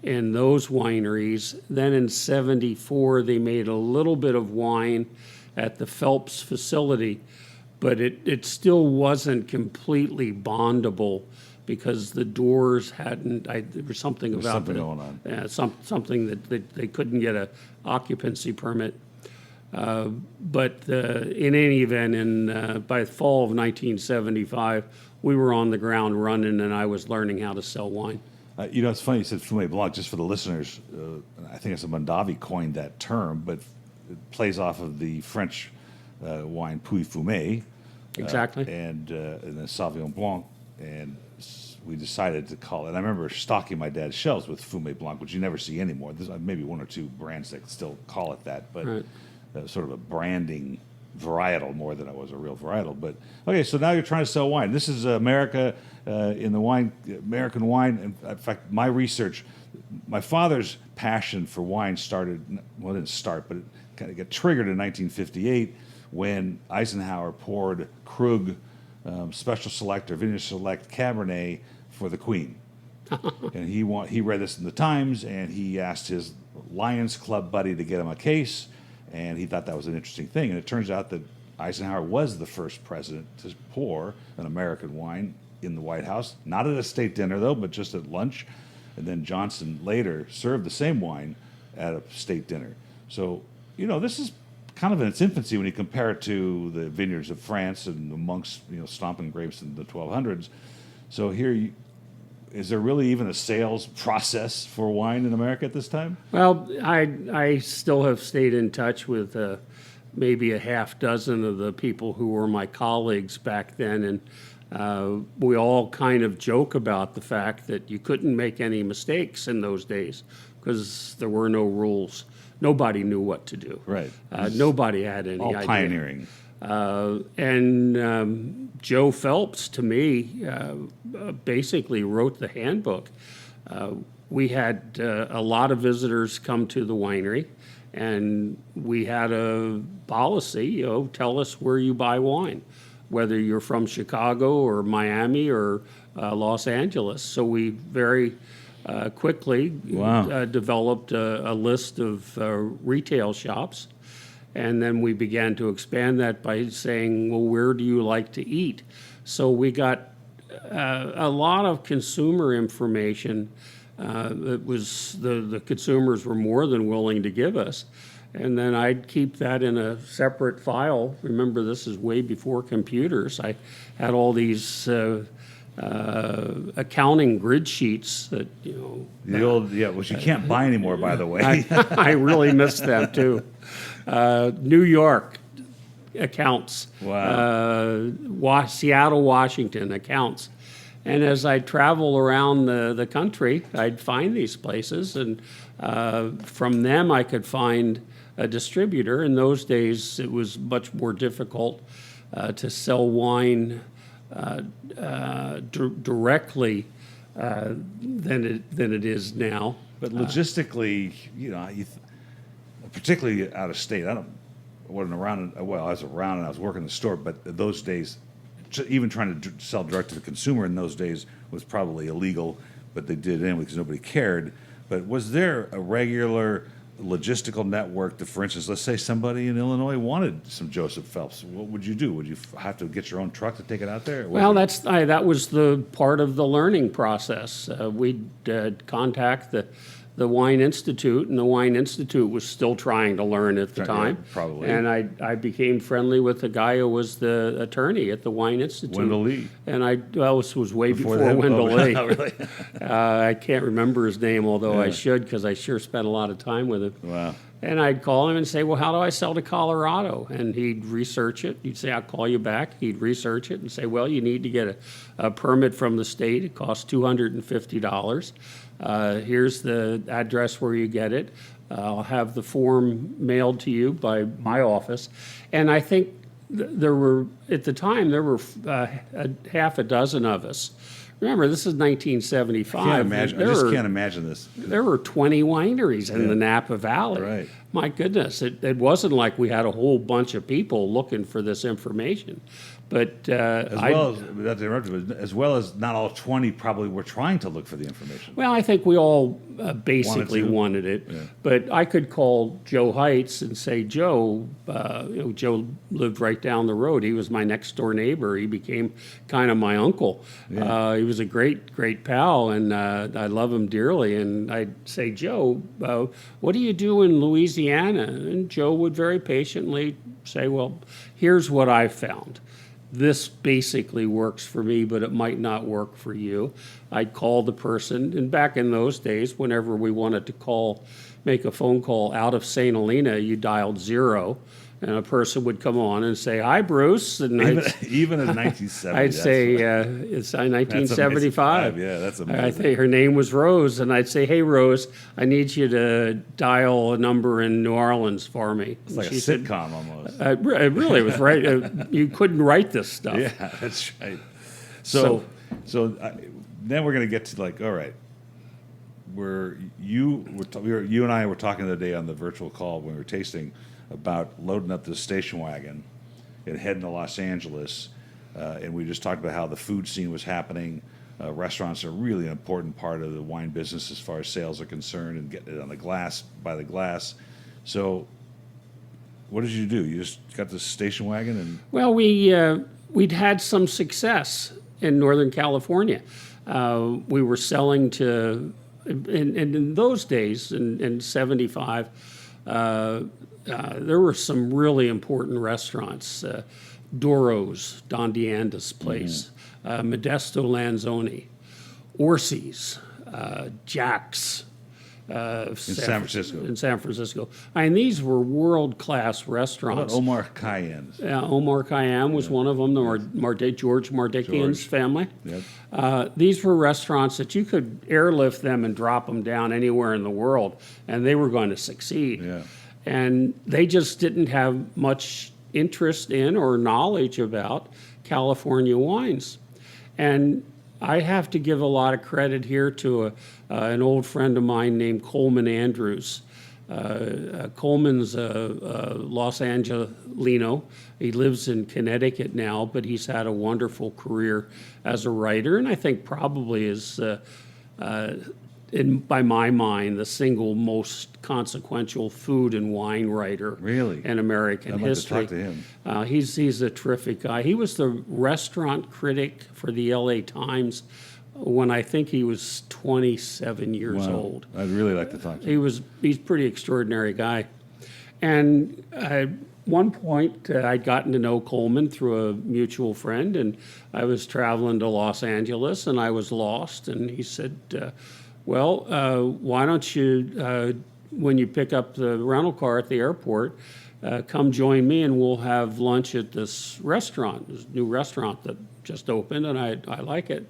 in those wineries. Then in 74, they made a little bit of wine at the Phelps facility, but it still wasn't completely bondable because the doors hadn't, there was something about something going on. Something that they couldn't get a occupancy permit. But in any event, by fall of 1975, we were on the ground running, and I was learning how to sell wine. It's funny you said Fumé Blanc, just for the listeners. I think it's a Mondavi coined that term, but it plays off of the French wine Puy Fumé. Exactly. And then Sauvignon Blanc. And we decided to call it. And I remember stocking my dad's shelves with Fumé Blanc, which you never see anymore. There's maybe one or two brands that still call it that, but Right. Sort of a branding varietal more than it was a real varietal. But okay, so now you're trying to sell wine. This is America in the American wine. In fact, my research, my father's passion for wine started. Well, it didn't start, but it kind of got triggered in 1958 when Eisenhower poured Krug Special Select or Vineyard Select Cabernet for the Queen. And he read this in the Times, and he asked his Lions Club buddy to get him a case. And he thought that was an interesting thing. And it turns out that Eisenhower was the first president to pour an American wine in the White House. Not at a state dinner, though, but just at lunch. And then Johnson later served the same wine at a state dinner. So, this is kind of in its infancy when you compare it to the vineyards of France and the monks, stomping grapes in the 1200s. So here, is there really even a sales process for wine in America at this time? Well, I still have stayed in touch with maybe a half dozen of the people who were my colleagues back then, and We all kind of joke about the fact that you couldn't make any mistakes in those days because there were no rules. Nobody knew what to do. Right. Nobody had any All idea. pioneering. And Joe Phelps, to me, basically wrote the handbook. We had a lot of visitors come to the winery, and we had a policy, tell us where you buy wine, whether you're from Chicago or Miami or Los Angeles. So we very quickly developed a list of retail shops. And then we began to expand that by saying, well, where do you like to eat? So we got a lot of consumer information that was the consumers were more than willing to give us. And then I'd keep that in a separate file. Remember, this is way before computers. I had all these accounting grid sheets that, The old, which you can't buy anymore, by the way. I really miss them too. New York accounts. Wow. Seattle, Washington accounts. And as I travel around the country, I'd find these places, and from them I could find a distributor. In those days, it was much more difficult to sell wine directly than it is now. But logistically, particularly out of state, I wasn't around. Well, I was around and I was working in the store, but those days, even trying to sell direct to the consumer in those days was probably illegal. But they did it anyway because nobody cared. But was there a regular logistical network that, for instance, let's say somebody in Illinois wanted some Joseph Phelps? What would you do? Would you have to get your own truck to take it out there? Well, that was the part of the learning process. We'd contact the Wine Institute, and the Wine Institute was still trying to learn at the time. Yeah, probably. And I became friendly with the guy who was the attorney at the Wine Institute. Wendell Lee. And this was way before that? Wendell Lee. Oh, really? I can't remember his name, although I should, because I sure spent a lot of time with him. Wow. And I'd call him and say, well, how do I sell to Colorado? And he'd research it. He'd say, I'll call you back. He'd research it and say, well, you need to get a permit from the state. It costs $250. Here's the address where you get it. I'll have the form mailed to you by my office. And I think there were, at the time, there were half a dozen of us. Remember, this is 1975. I just can't imagine this. There were 20 wineries in the Napa Valley. Right. My goodness, it wasn't like we had a whole bunch of people looking for this information. But as well as not all 20 probably were trying to look for the information. Well, I think we all basically wanted it. Yeah. But I could call Joe Heights and say, Joe, Joe lived right down the road. He was my next door neighbor. He became kind of my uncle. Yeah. He was a great pal, and I love him dearly. And I'd say, Joe, what do you do in Louisiana? And Joe would very patiently say, well, here's what I found. This basically works for me, but it might not work for you. I'd call the person, and back in those days, whenever we wanted to make a phone call out of St. Helena, you dialed 0, and a person would come on and say, "Hi, Bruce." And even in 1970, I'd say it's 1975. Yeah, that's amazing. I think her name was Rose, and I'd say, "Hey, Rose, I need you to dial a number in New Orleans for me." It's like a sitcom almost. It really was right. You couldn't write this stuff. Yeah, that's right. So then we're going to get to all right. You and I were talking the other day on the virtual call when we were tasting about loading up the station wagon and heading to Los Angeles, and we just talked about how the food scene was happening. Restaurants are really an important part of the wine business as far as sales are concerned, and getting it on the glass by the glass. So, what did you do? You just got the station wagon and? Well, we'd had some success in Northern California. We were selling to, in those days, in '75. There were some really important restaurants, Doro's, Don Deanda's place, Modesto Lanzoni, Orsi's, Jack's, In San Francisco. In San Francisco. I mean, these were world-class What about restaurants. Omar Khayyam's? Omar Khayyam was one of them, George Mardikian's family. Yep. These were restaurants that you could airlift them and drop them down anywhere in the world, and they were going to succeed. Yeah. And they just didn't have much interest in or knowledge about California wines. And I have to give a lot of credit here to an old friend of mine named Coleman Andrews. Coleman's Los Angelino. He lives in Connecticut now, but he's had a wonderful career as a writer, and I think probably is, by my mind, the single most consequential food and wine writer Really? in American I'd like to history. talk to him. He's a terrific guy. He was the restaurant critic for the LA Times when I think he was 27 years Wow. old. I'd really like to talk to him. He's a pretty extraordinary guy. And at one point, I'd gotten to know Coleman through a mutual friend, and I was traveling to Los Angeles, and I was lost. And he said, why don't you, when you pick up the rental car at the airport, come join me, and we'll have lunch at this restaurant, this new restaurant that just opened, and I like it.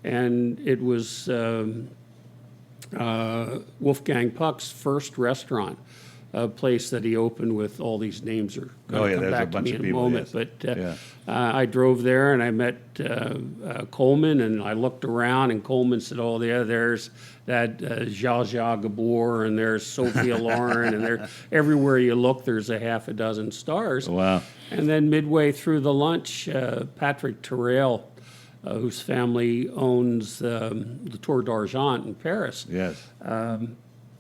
And it was Wolfgang Puck's first restaurant, a place that he opened with. All these names are going to come there's back a to bunch me of in a people, moment. yes. But I drove there and I met Coleman, and I looked around, and Coleman said, "Oh, there's that Zsa Zsa Gabor, and there's Sophia Loren, and there everywhere you look, there's a half a dozen stars." Wow. And then midway through the lunch, Patrick Terrell, whose family owns the Tour d'Argent in Paris. Yes.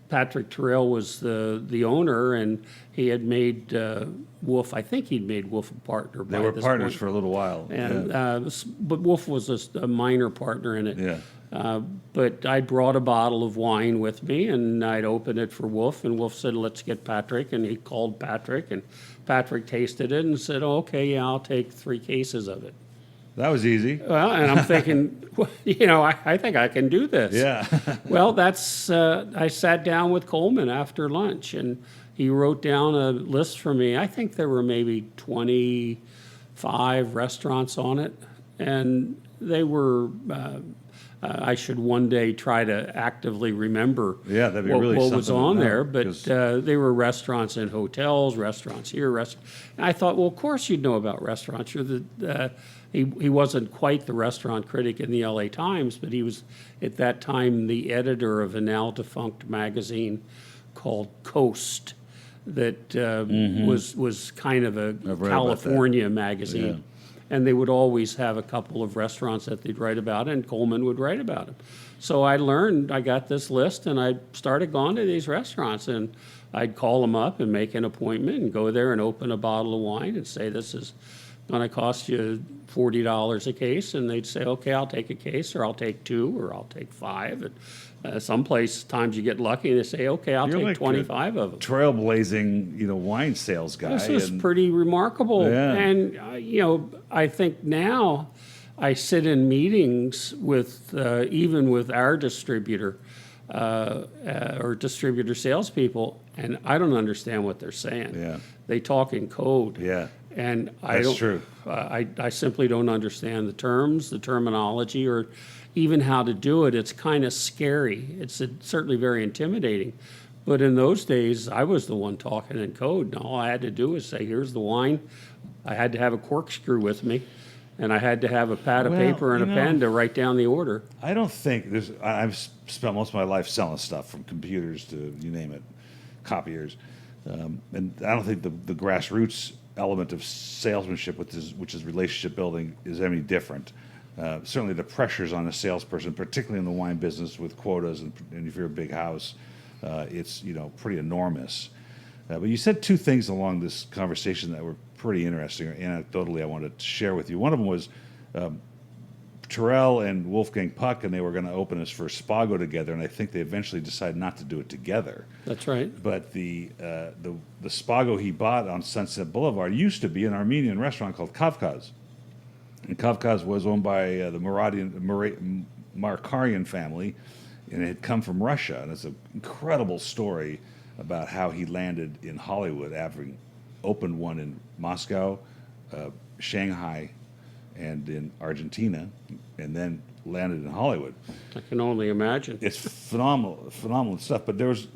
Patrick Terrell was the owner, and he had made Wolf. I think he'd made Wolf a partner. They were partners for a little while. And but Wolf was a minor partner in it. Yeah. But I brought a bottle of wine with me, and I'd open it for Wolf, and Wolf said, "Let's get Patrick," and he called Patrick, and Patrick tasted it and said, "Oh, okay, yeah, I'll take 3 cases of it." That was easy. Well, and I'm thinking, I think I can do this. Yeah. Well, I sat down with Coleman after lunch, and he wrote down a list for me. I think there were maybe 25 restaurants on it, and they were, I should one day try to actively remember Yeah, that'd be what, really what was something to on know, there, but 'cause- they were restaurants in hotels, restaurants here, and I thought, well, of course you'd know about restaurants. He wasn't quite the restaurant critic in the LA Times, but he was at that time the editor of a now defunct magazine called Coast that was kind of a read about California magazine. Yeah. And they would always have a couple of restaurants that they'd write about, and Coleman would write about them. So I got this list, and I started going to these restaurants, and I'd call them up and make an appointment and go there and open a bottle of wine and say, "This is going to cost you $40 a case," and they'd say, "Okay, I'll take a case, or I'll take 2, or I'll take 5." And times you get lucky, and they say, "Okay, I'll You're take like a 25 of them." Trailblazing, wine sales guy. This is and- pretty remarkable. Yeah. And, I think now I sit in meetings with, even with our distributor or distributor salespeople, and I don't understand what they're saying. Yeah. They talk in code. Yeah. And I That's don't, true. I simply don't understand the terms, the terminology, or even how to do it. It's kind of scary. It's certainly very intimidating. But in those days, I was the one talking in code, and all I had to do was say, "Here's the wine." I had to have a corkscrew with me, and I had to have a pad of Well, paper and a pen to write down the order. I don't think I've spent most of my life selling stuff, from computers to you name it, copiers, and I don't think the grassroots element of salesmanship, which is relationship building, is any different. Certainly, the pressures on a salesperson, particularly in the wine business with quotas, and if you're a big house, it's pretty enormous. But you said 2 things along this conversation that were pretty interesting, or anecdotally I wanted to share with you. One of them was Terrell and Wolfgang Puck, and they were going to open his first Spago together, and I think they eventually decided not to do it together. That's right. But the Spago he bought on Sunset Boulevard used to be an Armenian restaurant called Kavkaz. And Kavkaz was owned by the Markarian family, and it had come from Russia. And it's an incredible story about how he landed in Hollywood, having opened one in Moscow, Shanghai, and in Argentina, and then landed in Hollywood. I can only imagine. It's phenomenal stuff. But there was,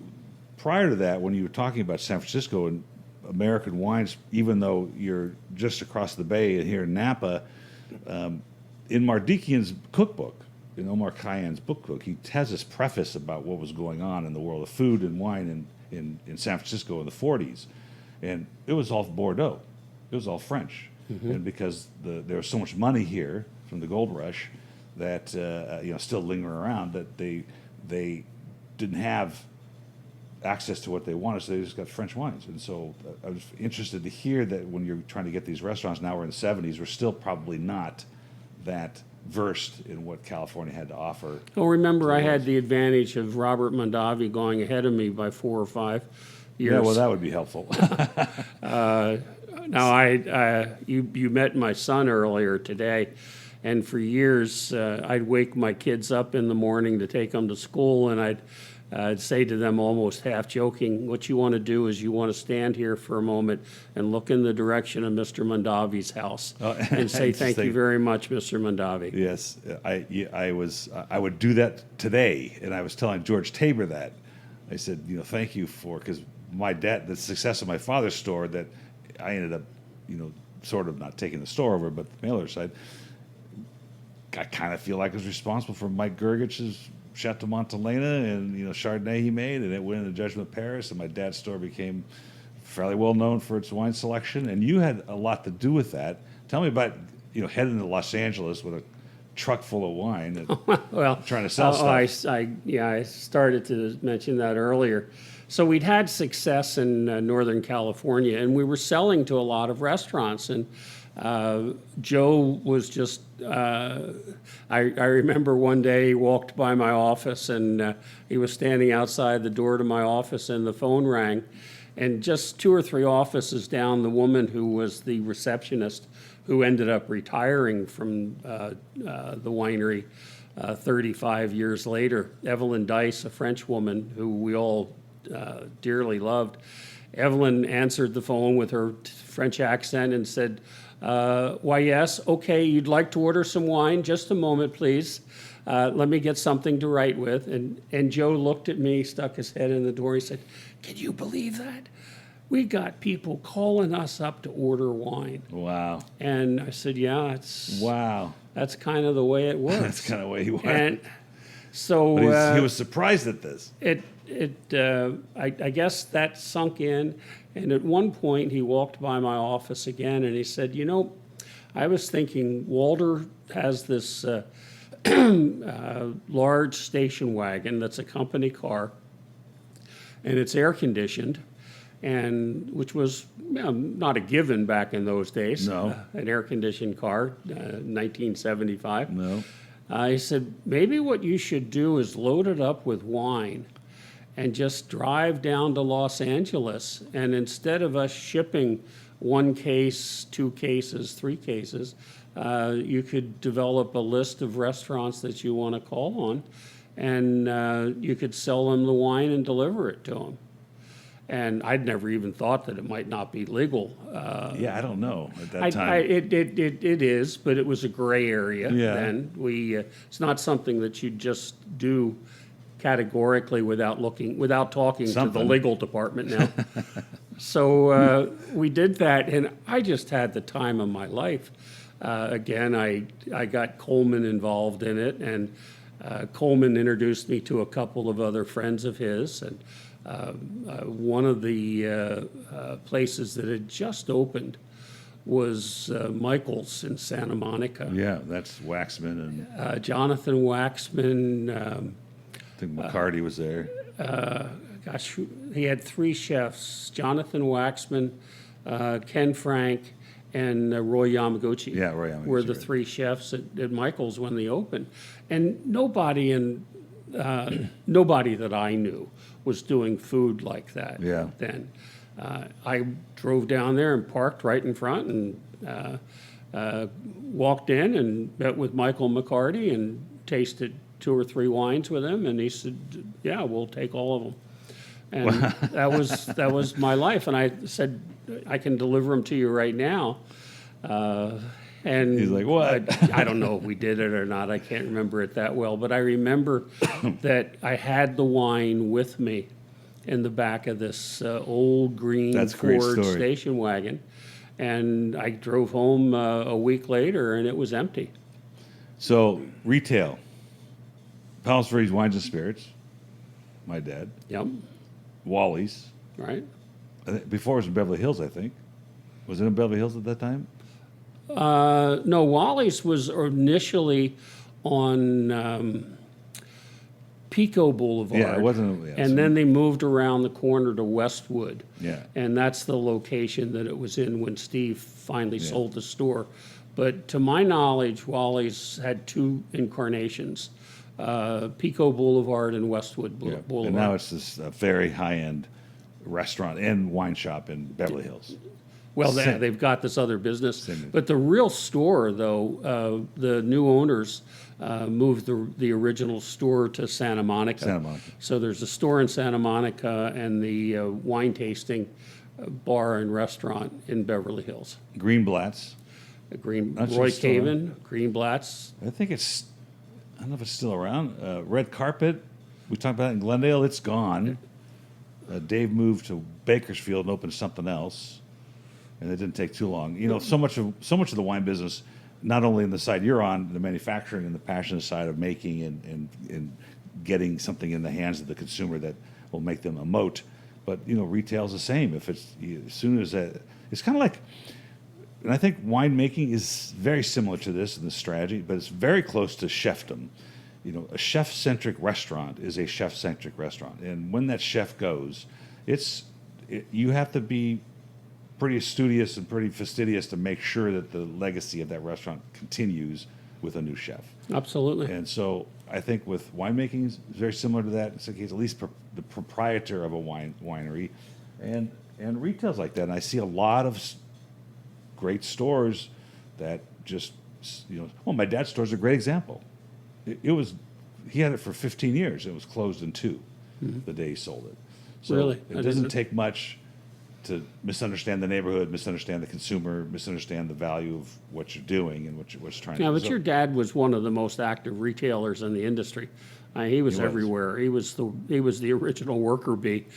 prior to that, when you were talking about San Francisco and American wines, even though you're just across the bay and here in Napa, in Mardikian's cookbook, in Omar Khayyam's bookbook, he has this preface about what was going on in the world of food and wine in San Francisco in the 40s. And it was all Bordeaux. It was all French. And because there was so much money here from the gold rush that, still lingering around, that they didn't have access to what they wanted, so they just got French wines. And so I was interested to hear that when you're trying to get these restaurants, now we're in the 70s, we're still probably not that versed in what California had to offer. Well, remember, I had the advantage of Robert Mondavi going ahead of me by 4 or 5 years. Yeah, well, that would be helpful. Now, you met my son earlier today, and for years I'd wake my kids up in the morning to take them to school, and I'd say to them almost half joking, what you want to do is you want to stand here for a moment and look in the direction of Mr. Mondavi's house and say, thank you very much, Mr. Mondavi. Yes, I would do that today, and I was telling George Tabor that. I said, thank you because my dad, the success of my father's store, that I ended up, sort of not taking the store over, but the mailer side, I kind of feel like I was responsible for Mike Gergich's Chateau Montelena and Chardonnay he made, and it went into Judgment Paris, and my dad's store became fairly well known for its wine selection, and you had a lot to do with that. Tell me about heading to Los Angeles with a truck full of wine and well, trying to sell stuff. I started to mention that earlier. So we'd had success in Northern California, and we were selling to a lot of restaurants. And Joe was just, I remember one day he walked by my office, and he was standing outside the door to my office, and the phone rang. And just 2 or 3 offices down, the woman who was the receptionist, who ended up retiring from the winery 35 years later, Evelyn Dice, a French woman who we all dearly loved. Evelyn answered the phone with her French accent and said, why, yes, okay, you'd like to order some wine? Just a moment, please. Let me get something to write with. And Joe looked at me, stuck his head in the door. He said, can you believe that? We got people calling us up to order wine. Wow. And I said, yeah, that's kind of the way it works. That's kind of the way he was. And so but he was surprised at this. I guess that sunk in. And at one point, he walked by my office again, and he said, I was thinking Walter has this large station wagon that's a company car, and it's air conditioned, and which was not a given back in those days. No. An air conditioned car, 1975. No. He said, maybe what you should do is load it up with wine and just drive down to Los Angeles. And instead of us shipping 1 case, 2 cases, 3 cases, you could develop a list of restaurants that you want to call on, and you could sell them the wine and deliver it to them. And I'd never even thought that it might not be legal. Yeah, I don't know at that time. It is, but it was a gray area then. It's not something that you just do categorically without talking to the legal department now. So we did that, and I just had the time of my life. Again, I got Coleman involved in it, and Coleman introduced me to a couple of other friends of his, and one of the places that had just opened was Michael's in Santa Monica. Yeah, that's Waxman and Jonathan Waxman. I think McCarty was there. He had 3 chefs: Jonathan Waxman, Ken Frank, and Roy Yamaguchi. Yeah, Roy Yamaguchi were the 3 chefs at Michael's when they opened, and nobody that I knew was doing food like that then. I drove down there and parked right in front and walked in and met with Michael McCarty and tasted 2 or 3 wines with him, and he said, "Yeah, we'll take all of them." And that was my life. And I said, "I can deliver them to you right now." And He's like, "What?" I don't know if we did it or not. I can't remember it that well, but I remember that I had the wine with me in the back of this old green That's a great Ford story. station wagon. And I drove home a week later, and it was empty. So retail, Palos Verdes Wines and Spirits, my dad, Yep. Wally's. Right. Before it was in Beverly Hills, I think. Was it in Beverly Hills at that time? No, Wally's was initially on Pico Boulevard. Yeah, it wasn't. Yeah, And then they moved around the corner to Westwood. Yeah. And that's the location that it was in when Steve finally sold the store. But to my knowledge, Wally's had 2 incarnations, Pico Boulevard and Westwood Boulevard. And now it's this very high-end restaurant and wine shop in Beverly Hills. Well, Same. they've got this other business. Same. But the real store, though, the new owners moved the original store to Santa Monica. Santa Monica. So there's a store in Santa Monica and the wine tasting bar and restaurant in Beverly Hills. Greenblatt's. Roy still Caven, Greenblatt's. I think it's, I don't know if it's still around. Red Carpet, we talked about it in Glendale, it's gone. Dave moved to Bakersfield and opened something else, and it didn't take too long. You know, so much of the wine business, not only in the side you're on, the manufacturing and the passionate side of making and getting something in the hands of the consumer that will make them emote, but you know, retail's the same. If it's as soon as that, it's kind of like. And I think winemaking is very similar to this in the strategy, but it's very close to chefdom. You know, a chef-centric restaurant is a chef-centric restaurant. And when that chef goes, you have to be pretty studious and pretty fastidious to make sure that the legacy of that restaurant continues with a new chef. Absolutely. And so I think with winemaking, it's very similar to that. It's like he's at least the proprietor of a winery. And retail's like that. And I see a lot of great stores that just, you know, well, my dad's store is a great example. He had it for 15 years. It was closed in 2 the day he sold it. So Really? it doesn't take much to misunderstand the neighborhood, misunderstand the consumer, misunderstand the value of what you're doing and what's trying to do. Yeah, but your dad was one of the most active retailers in the industry. He was everywhere. He was the original worker bee.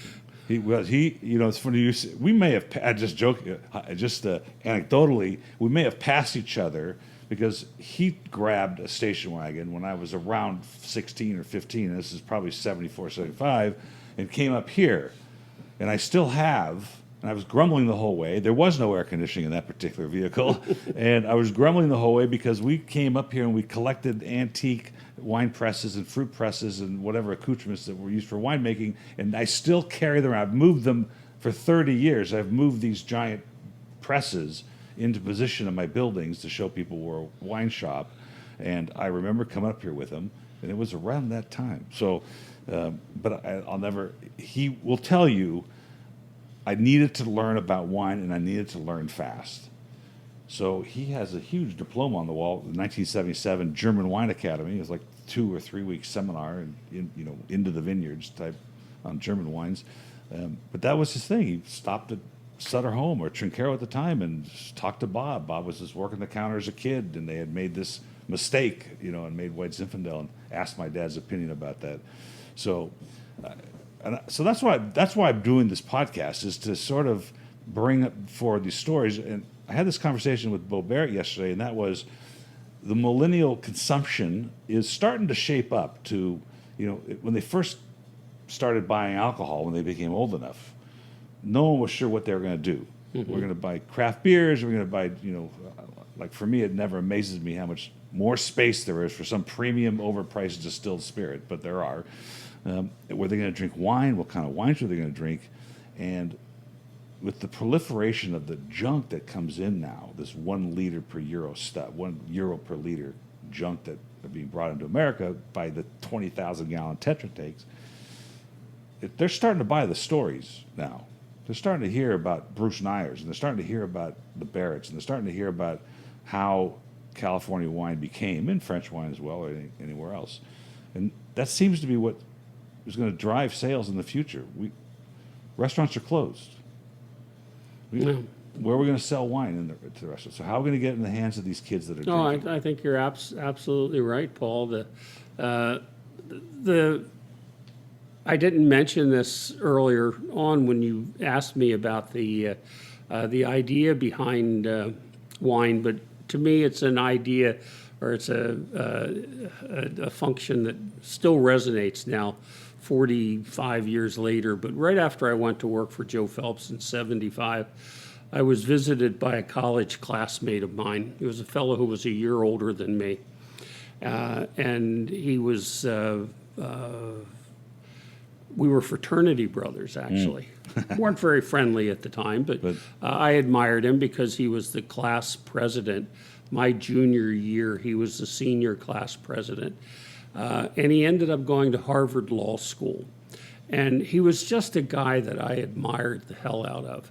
You know, it's funny. We may have, I just joke, anecdotally, we may have passed each other because he grabbed a station wagon when I was around 16 or 15. And this is probably 74, 75, and came up here. And I still have, and I was grumbling the whole way. There was no air conditioning in that particular vehicle. And I was grumbling the whole way because we came up here and we collected antique wine presses and fruit presses and whatever accoutrements that were used for winemaking, and I still carry them around. I've moved them for 30 years. I've moved these giant presses into position in my buildings to show people we're a wine shop, and I remember coming up here with him, and it was around that time. So, but I'll never, he will tell you, I needed to learn about wine, and I needed to learn fast. So he has a huge diploma on the wall, the 1977 German Wine Academy. It was like 2 or 3 week seminar, and into the vineyards type on German wines. But that was his thing. He stopped at Sutter Home or Trinchero at the time and just talked to Bob. Bob was just working the counter as a kid, and they had made this mistake, and made White Zinfandel, and asked my dad's opinion about that. So, so that's why I'm doing this podcast, is to sort of bring forward these stories. And I had this conversation with Bo Barrett yesterday, and that was the millennial consumption is starting to shape up to, when they first started buying alcohol, when they became old enough, no one was sure what they were going to do. Mm-hmm. We're going to buy craft beers, we're going to buy, like for me, it never amazes me how much more space there is for some premium overpriced distilled spirit, but there are. Were they going to drink wine? What kind of wines were they going to drink? And with the proliferation of the junk that comes in now, this 1 liter per euro stuff, €1 per liter junk that are being brought into America by the 20,000 gallon Tetra tanks, they're starting to buy the stories now. They're starting to hear about Bruce Neyers, and they're starting to hear about the Barretts, and they're starting to hear about how California wine became, and French wine as well, or anywhere else. And that seems to be what is going to drive sales in the future. Restaurants are closed. Yeah. Where are we going to sell wine to the restaurant? So how are we going to get it in the hands of these kids that are No, drinking? I think you're absolutely right, Paul. I didn't mention this earlier on when you asked me about the idea behind wine, but to me, it's an idea, or it's a function that still resonates now, 45 years later. But right after I went to work for Joe Phelps in '75, I was visited by a college classmate of mine. He was a fellow who was a year older than me, and he was. We were fraternity brothers, actually. Weren't very friendly at the time, but I admired him because he was the class president. My junior year, he was the senior class president. And he ended up going to Harvard Law School. And he was just a guy that I admired the hell out of.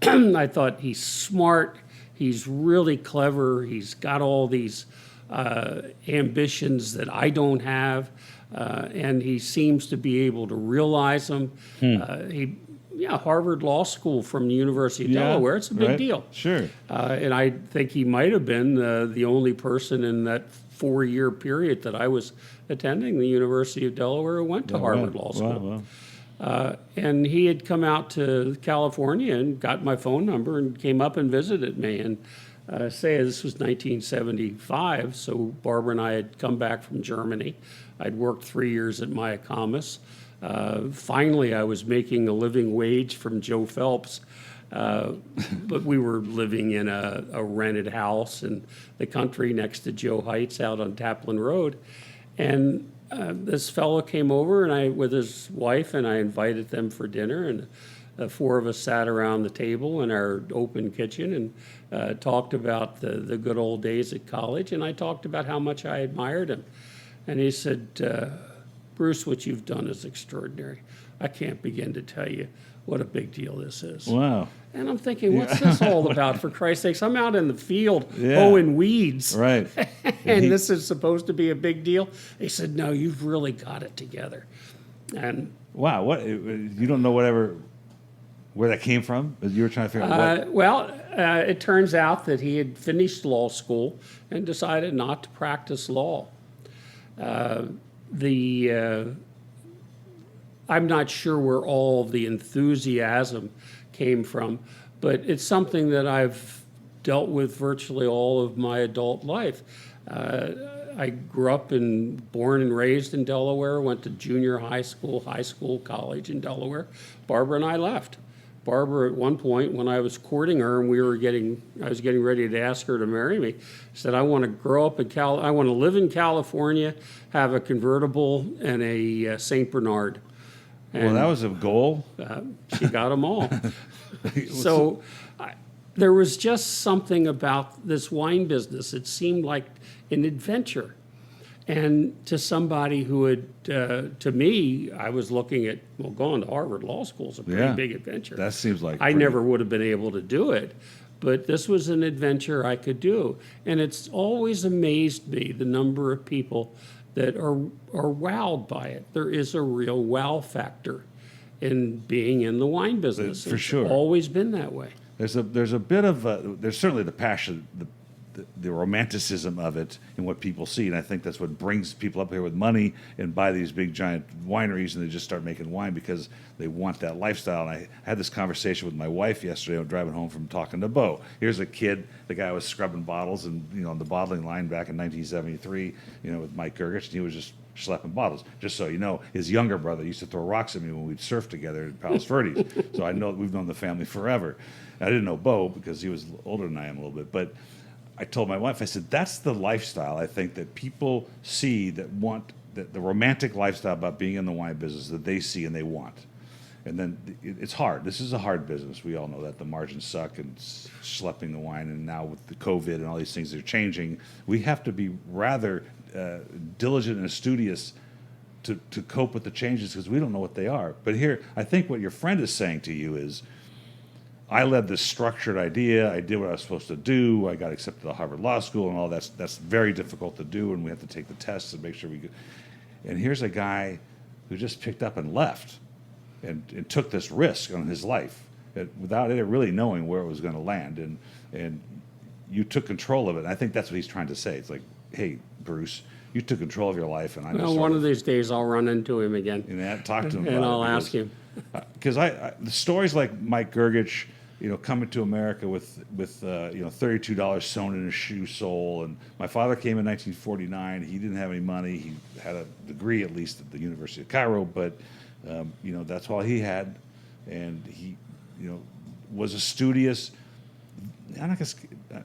I thought he's smart, he's really clever, he's got all these ambitions that I don't have. And he seems to be able to realize them. Harvard Law School from the University of Delaware, it's a big deal. Sure. And I think he might have been the only person in that 4-year period that I was attending the University of Delaware who went to Harvard Law School. And he had come out to California and got my phone number and came up and visited me. And say this was 1975, so Barbara and I had come back from Germany. I'd worked 3 years at Mayacamas. Finally, I was making a living wage from Joe Phelps, but we were living in a rented house in the country next to Joe Heights out on Taplin Road. And this fellow came over and with his wife, and I invited them for dinner, and the four of us sat around the table in our open kitchen and talked about the good old days at college, and I talked about how much I admired him. And he said, Bruce, what you've done is extraordinary. I can't begin to tell you what a big deal this is. Wow. And I'm thinking, what's this all about, for Christ's sakes? I'm out in the field mowing weeds. Right. And this is supposed to be a big deal? He said, no, you've really got it together. And wow, what you don't know where that came from? You were trying to figure out what? It turns out that he had finished law school and decided not to practice law. I'm not sure where all the enthusiasm came from, but it's something that I've dealt with virtually all of my adult life. I grew up born and raised in Delaware, went to junior high school, college in Delaware. Barbara and I left. Barbara, at one point, when I was courting her and I was getting ready to ask her to marry me, said, I want to grow up I want to live in California, have a convertible and a St. Bernard. And, well, that was a goal. She got them all. So there was just something about this wine business. It seemed like an adventure. And to somebody who had, to me, I was looking at, going to Harvard Law School is a pretty big adventure. That seems like I never would have been able to do it, but this was an adventure I could do. And it's always amazed me the number of people that are wowed by it. There is a real wow factor in being in the wine business. For sure. It's always been that way. There's a bit of there's certainly the passion, the romanticism of it and what people see, and I think that's what brings people up here with money and buy these big giant wineries, and they just start making wine because they want that lifestyle. And I had this conversation with my wife yesterday. I'm driving home from talking to Bo. Here's a kid, the guy was scrubbing bottles and on the bottling line back in 1973, with Mike Gergich, and he was just schlepping bottles. Just so you know, his younger brother used to throw rocks at me when we'd surf together at Palos Verdes. So I know we've known the family forever. I didn't know Bo because he was older than I am a little bit, but I told my wife, I said, that's the lifestyle I think that people see that want, the romantic lifestyle about being in the wine business that they see and they want. And then it's hard. This is a hard business. We all know that. The margins suck and schlepping the wine. And now with the COVID and all these things that are changing, we have to be rather diligent and studious to cope with the changes because we don't know what they are. But here, I think what your friend is saying to you is, I led this structured idea. I did what I was supposed to do. I got accepted to Harvard Law School and all that's very difficult to do, and we have to take the tests and make sure we go. And here's a guy who just picked up and left and took this risk on his life without it really knowing where it was going to land. And you took control of it. And I think that's what he's trying to say. It's like, hey, Bruce, you took control of your life. And I Well, one of these days I'll run into him again. And talk to him and about I'll it. ask him. Because the stories like Mike Gergich, coming to America with $32 sewn in his shoe sole, and my father came in 1949. He didn't have any money. He had a degree, at least, at the University of Cairo, but that's all he had, and he was a studious, I don't guess,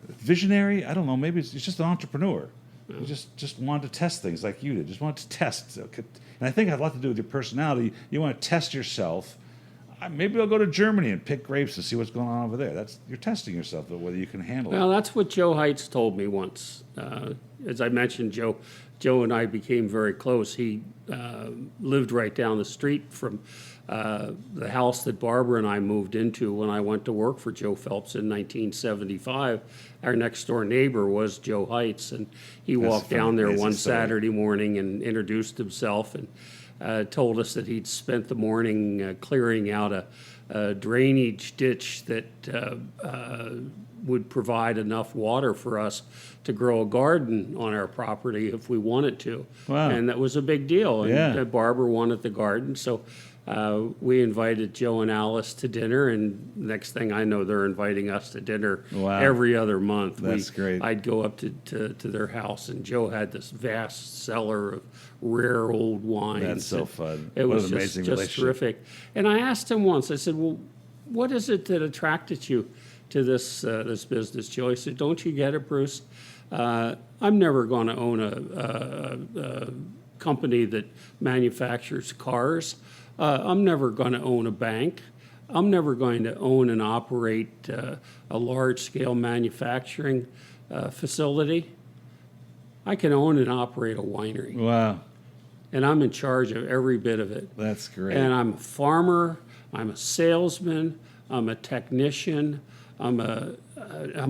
visionary. I don't know. Maybe he's just an entrepreneur. He just wanted to test things like you did. Just wanted to test. And I think it had a lot to do with your personality. You want to test yourself. Maybe I'll go to Germany and pick grapes and see what's going on over there. You're testing yourself, though, whether you can handle it. Well, that's what Joe Heights told me once. As I mentioned, Joe and I became very close. He lived right down the street from the house that Barbara and I moved into when I went to work for Joe Phelps in 1975. Our next door neighbor was Joe Heights, and he walked down there one Saturday morning and introduced himself and told us that he'd spent the morning clearing out a drainage ditch that would provide enough water for us to grow a garden on our property if we wanted to. Wow. And that was a big deal. And Yeah. Barbara wanted the garden, so we invited Joe and Alice to dinner, and next thing I know, they're inviting us to dinner every other month. That's great. I'd go up to their house, and Joe had this vast cellar of rare old wines. That's so fun. It What was an amazing just relationship. terrific. And I asked him once, I said, well, what is it that attracted you to this business, Joe? He said, don't you get it, Bruce? I'm never going to own a company that manufactures cars. I'm never going to own a bank. I'm never going to own and operate a large-scale manufacturing facility. I can own and operate a winery. Wow. And I'm in charge of every bit of it. That's great. And I'm a farmer, I'm a salesman, I'm a technician, I'm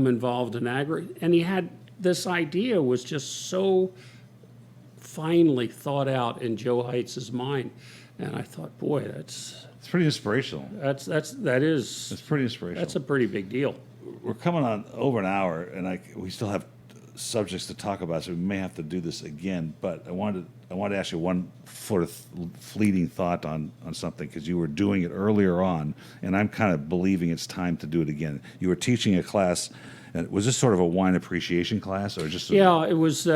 involved in and he had this idea was just so finely thought out in Joe Heights' mind. And I thought, boy, it's pretty inspirational. That's It's pretty inspirational. That's a pretty big deal. We're coming on over an hour, and we still have subjects to talk about, so we may have to do this again. But I wanted to ask you one sort of fleeting thought on something, because you were doing it earlier on, and I'm kind of believing it's time to do it again. You were teaching a class, and was this sort of a wine appreciation class, or just? Yeah, it was.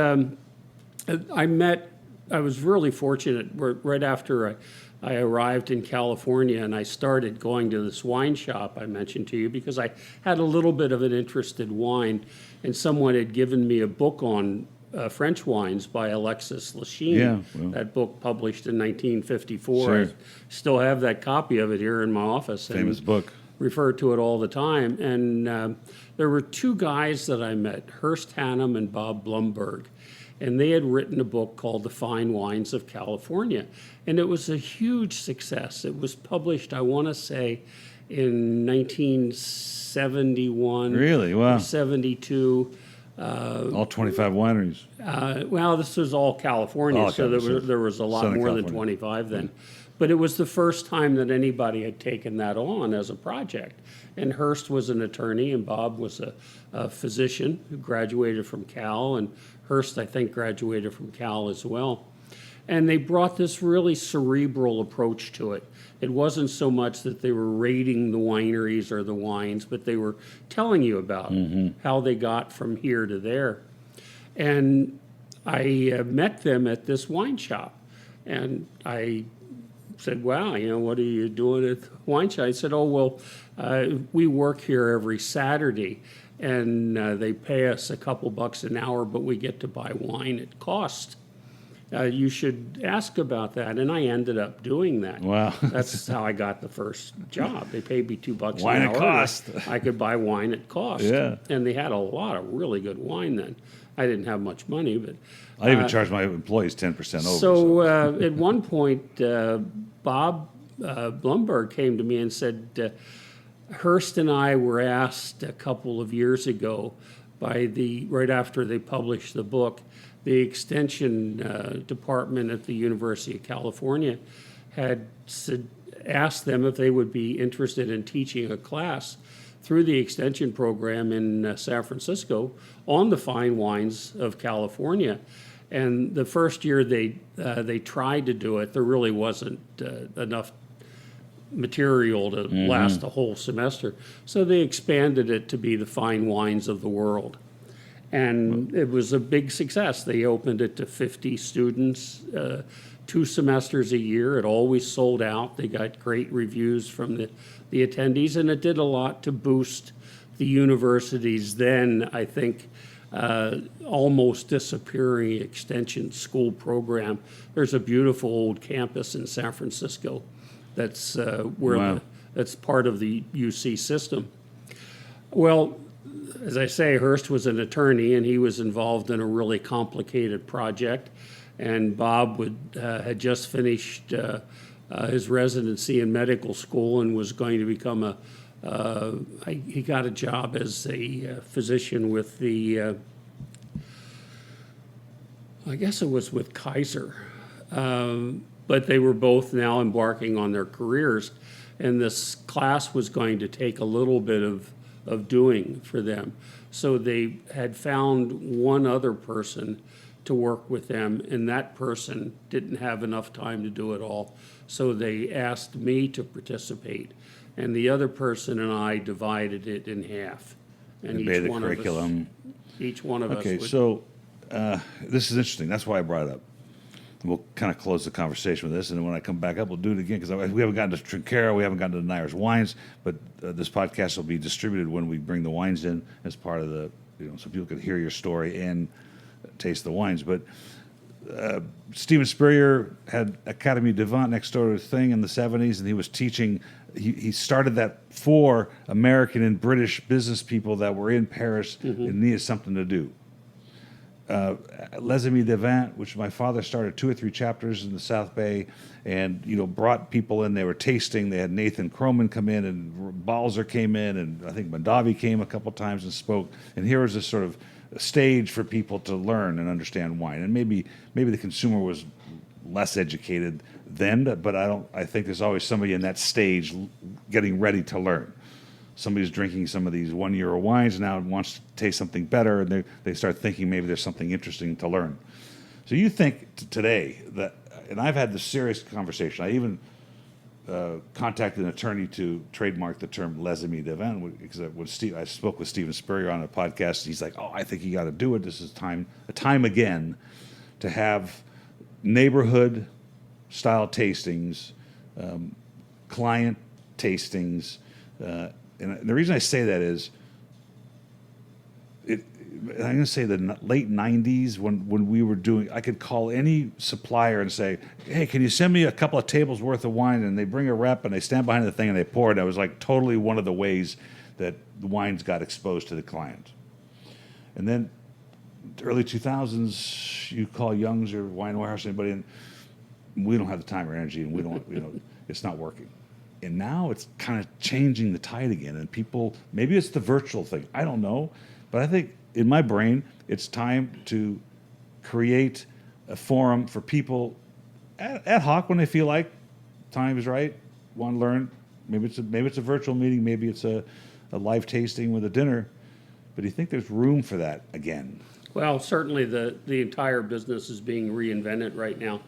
I was really fortunate. Right after I arrived in California, and I started going to this wine shop I mentioned to you because I had a little bit of an interest in wine, and someone had given me a book on French wines by Alexis Lachine. Yeah, well. That book published in 1954. Sure. I still have that copy of it here in my office. Famous book. Refer to it all the time. And there were two guys that I met, Hurst Hannum and Bob Blumberg. And they had written a book called The Fine Wines of California. And it was a huge success. It was published, I want to say, in 1971. Really? Wow. Or 72. All 25 wineries. Well, this was all California, All so California. there was a lot Southern more than California. 25 then. But it was the first time that anybody had taken that on as a project. And Hurst was an attorney, and Bob was a physician who graduated from Cal, and Hurst, I think, graduated from Cal as well. And they brought this really cerebral approach to it. It wasn't so much that they were rating the wineries or the wines, but they were telling you about how they got from here to there. And I met them at this wine shop, and I said, wow, what are you doing at the wine shop? I said, oh, well, we work here every Saturday, and they pay us a couple bucks an hour, but we get to buy wine at cost. You should ask about that. And I ended up doing that. Wow. That's how I got the first job. They paid me $2 Wine an at hour. cost. I could buy wine at cost. Yeah. And they had a lot of really good wine then. I didn't have much money, but I even charge my employees 10% over. so at one point, Bob Blumberg came to me and said, Hurst and I were asked a couple of years ago right after they published the book, the extension department at the University of California had asked them if they would be interested in teaching a class through the extension program in San Francisco on the fine wines of California. And the first year they tried to do it, there really wasn't enough material to last a whole semester. So they expanded it to be the fine wines of the world. And it was a big success. They opened it to 50 students, 2 semesters a year. It always sold out. They got great reviews from the attendees, and it did a lot to boost the university's then, I think, almost disappearing extension school program. There's a beautiful old campus in San Francisco that's that's part of the UC system. Well, as I say, Hearst was an attorney, and he was involved in a really complicated project. And Bob had just finished his residency in medical school and was going to become he got a job as a physician with I guess it was with Kaiser. But they were both now embarking on their careers, and this class was going to take a little bit of doing for them. So they had found one other person to work with them, and that person didn't have enough time to do it all. So they asked me to participate, and the other person and I divided it in half. And made the curriculum. Each one of us Okay, would. so this is interesting. That's why I brought it up. We'll kind of close the conversation with this, and then when I come back up, we'll do it again, because we haven't gotten to Trinchera, we haven't gotten to Neyers wines, but this podcast will be distributed when we bring the wines in as part of the, so people can hear your story and taste the wines. But Stephen Spurrier had Academy de Vin next door to the thing in the 70s, and he was teaching. He started that for American and British business people that were in Paris and needed something to do. Les Amis de Vin, which my father started 2 or 3 chapters in the South Bay, and brought people in. They were tasting. They had Nathan Croman come in, and Balzer came in, and I think Mondavi came a couple times and spoke. And here was this sort of stage for people to learn and understand wine. And maybe the consumer was less educated then, but I think there's always somebody in that stage getting ready to learn. Somebody's drinking some of these €1 wines now and wants to taste something better, and they start thinking maybe there's something interesting to learn. So you think today that, and I've had this serious conversation. I even contacted an attorney to trademark the term Les Amis de Vin, because I spoke with Stephen Spurrier on a podcast, and he's like, "Oh, I think you got to do it. This is a time again to have neighborhood style tastings, client tastings." And the reason I say that is, I'm going to say the late 90s when we were doing, I could call any supplier and say, "Hey, can you send me a couple of tables worth of wine?" And they bring a rep and they stand behind the thing and they pour it. That was like totally one of the ways that the wines got exposed to the client. And then early 2000s, you call Young's or Wine Warehouse, anybody, and we don't have the time or energy, and we don't, it's not working. And now it's kind of changing the tide again, and people, maybe it's the virtual thing, I don't know, but I think in my brain, it's time to create a forum for people ad hoc when they feel like time is right, want to learn. Maybe it's a virtual meeting, maybe it's a live tasting with a dinner, but do you think there's room for that again? Well, certainly the entire business is being reinvented right now.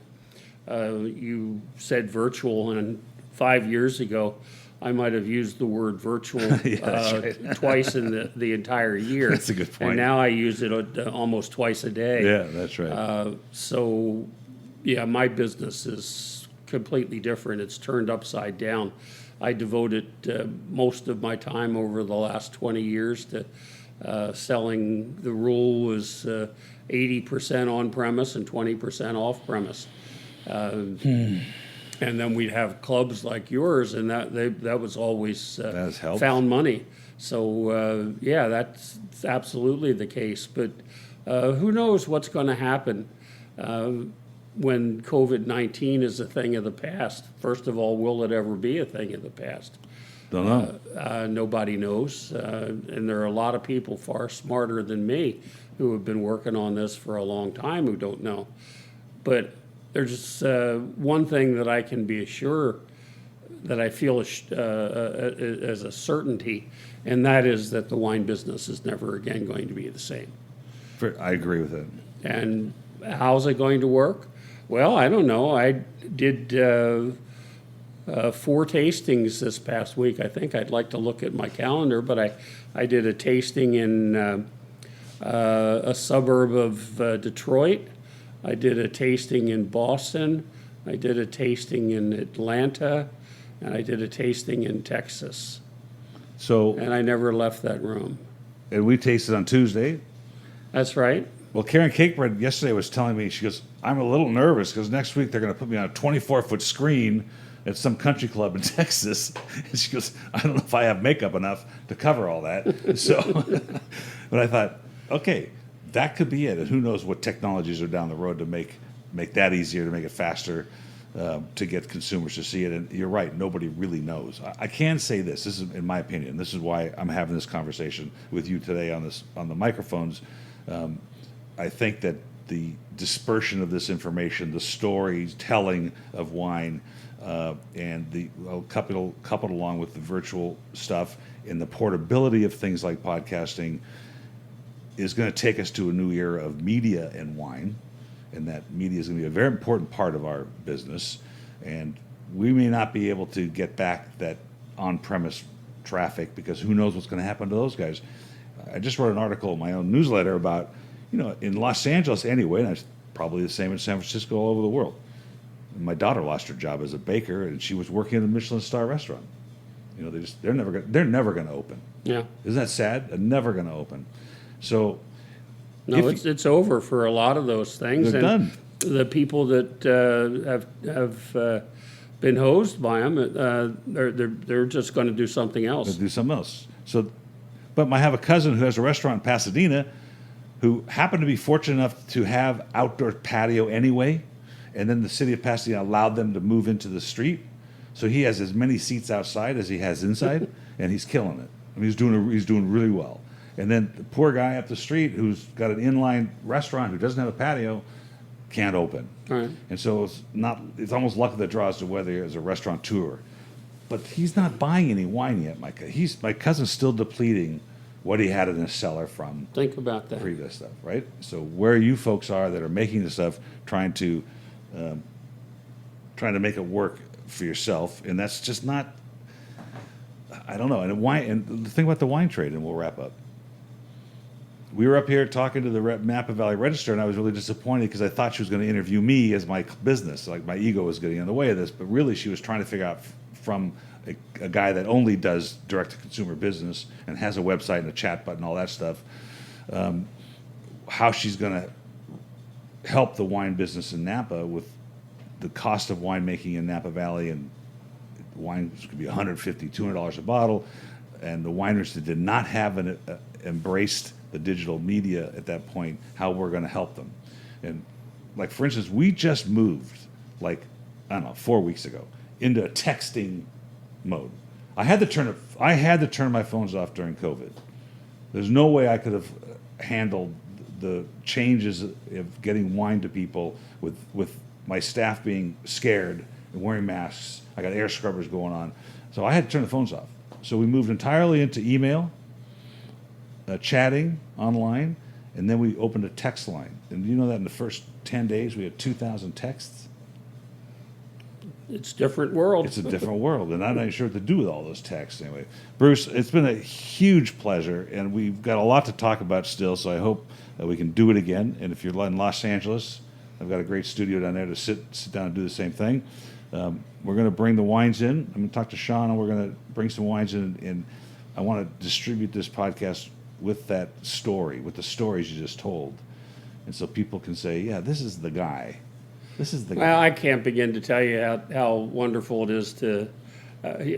You said virtual, and 5 years ago, I might have used the word virtual right. Twice in the entire year. That's a good point. And now I use it almost twice a day. Yeah, that's right. So, my business is completely different. It's turned upside down. I devoted most of my time over the last 20 years to selling. The rule was 80% on-premise and 20% off-premise. And then we'd have clubs like yours, and that was always found money. So, that's absolutely the case. But who knows what's going to happen when COVID-19 is a thing of the past? First of all, will it ever be a thing of the past? Don't know. Nobody knows. And there are a lot of people far smarter than me who have been working on this for a long time who don't know. But there's one thing that I can be assured that I feel as a certainty, and that is that the wine business is never again going to be the same. I agree with it. And how's it going to work? Well, I don't know. I did 4 tastings this past week. I think I'd like to look at my calendar, but I did a tasting in a suburb of Detroit. I did a tasting in Boston. I did a tasting in Atlanta, and I did a tasting in Texas. So, and I never left that room. And we tasted on Tuesday. That's right. Well, Karen Cakebread yesterday was telling me, she goes, I'm a little nervous because next week they're going to put me on a 24-foot screen at some country club in Texas. And she goes, I don't know if I have makeup enough to cover all that. So, but I thought, okay, that could be it. And who knows what technologies are down the road to make that easier, to make it faster, to get consumers to see it. And you're right, nobody really knows. I can say this is in my opinion, this is why I'm having this conversation with you today on the microphones. I think that the dispersion of this information, the storytelling of wine, and the coupled along with the virtual stuff and the portability of things like podcasting is going to take us to a new era of media and wine. And that media is going to be a very important part of our business. And we may not be able to get back that on-premise traffic because who knows what's going to happen to those guys. I just wrote an article in my own newsletter about, in Los Angeles anyway, and it's probably the same in San Francisco, all over the world. And my daughter lost her job as a baker, and she was working at a Michelin star restaurant. They're never going to open. Yeah. Isn't that sad? They're never going to open. So. No, it's over for a lot of those things. They're done. The people that have been hosed by them, they're just going to do something else. They'll do something else. So, but I have a cousin who has a restaurant in Pasadena, who happened to be fortunate enough to have outdoor patio anyway, and then the city of Pasadena allowed them to move into the street, so he has as many seats outside as he has inside, and he's killing it. I mean, he's doing really well. And then the poor guy up the street who's got an inline restaurant who doesn't have a patio can't open. Right. And so it's almost luck of the draw as to whether he's a restaurateur. But he's not buying any wine yet, my cousin's still depleting what he had in his cellar from Think about that. previous stuff, right? So where you folks are that are making the stuff, trying to make it work for yourself, and that's just not, I don't know. And the thing about the wine trade, and we'll wrap up. We were up here talking to the Napa Valley Register, and I was really disappointed because I thought she was going to interview me as my business. Like my ego was getting in the way of this, but really she was trying to figure out from a guy that only does direct-to-consumer business and has a website and a chat button, all that stuff, how she's going to help the wine business in Napa with the cost of winemaking in Napa Valley, and wine could be $150, $200 a bottle, and the wineries that did not have embraced the digital media at that point, how we're going to help them. And like, for instance, we just moved, 4 weeks ago, into a texting mode. I had to turn my phones off during COVID. There's no way I could have handled the changes of getting wine to people with my staff being scared and wearing masks. I got air scrubbers going on. So I had to turn the phones off. So we moved entirely into email, chatting online, and then we opened a text line. And you know that in the first 10 days we had 2,000 texts? It's a different world. It's a different world, and I'm not sure what to do with all those texts anyway. Bruce, it's been a huge pleasure, and we've got a lot to talk about still, so I hope that we can do it again. And if you're in Los Angeles, I've got a great studio down there to sit down and do the same thing. We're going to bring the wines in. I'm going to talk to Sean, and we're going to bring some wines in, and I want to distribute this podcast with that story, with the stories you just told. And so people can say, yeah, this is the guy. This is the guy. Well, I can't begin to tell you how wonderful it is to,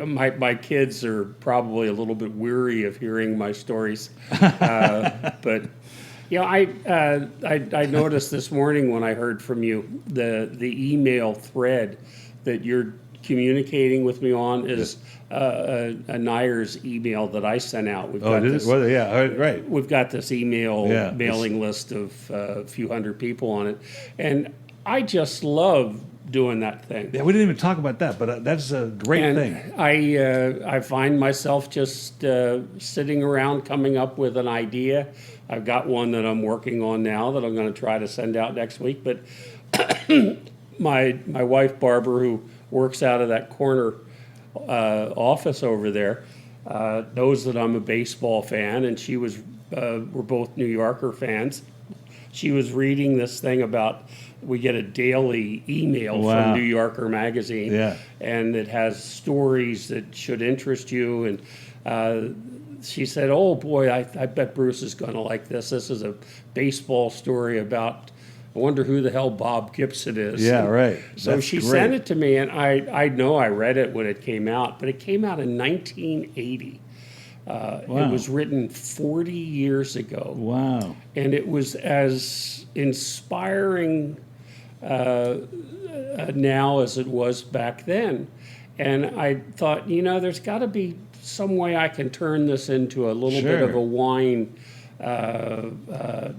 my kids are probably a little bit weary of hearing my stories. But, I noticed this morning when I heard from you, the email thread that you're communicating with me on is a Neyers email that I sent out. We've Oh, did it? Well, yeah, right. We've got this email Yeah, mailing list of a few hundred people on it, and I just love doing that thing. Yeah, we didn't even talk about that, but that's a great And thing. I find myself just sitting around coming up with an idea. I've got one that I'm working on now that I'm going to try to send out next week. But my wife Barbara, who works out of that corner office over there, knows that I'm a baseball fan, and she was we're both New Yorker fans. She was reading this thing about we get a daily email Wow. from New Yorker magazine, Yeah. and it has stories that should interest you. And she said, "Oh boy, I bet Bruce is going to like this. This is a baseball story about. I wonder who the hell Bob Gibson is." Yeah, And right. so That's she great. sent it to me, and I know I read it when it came out, but it came out in 1980. Wow. It was written 40 years ago. Wow. And it was as inspiring now as it was back then. And I thought, there's got to be some way I can turn this into a little bit of Sure. a wine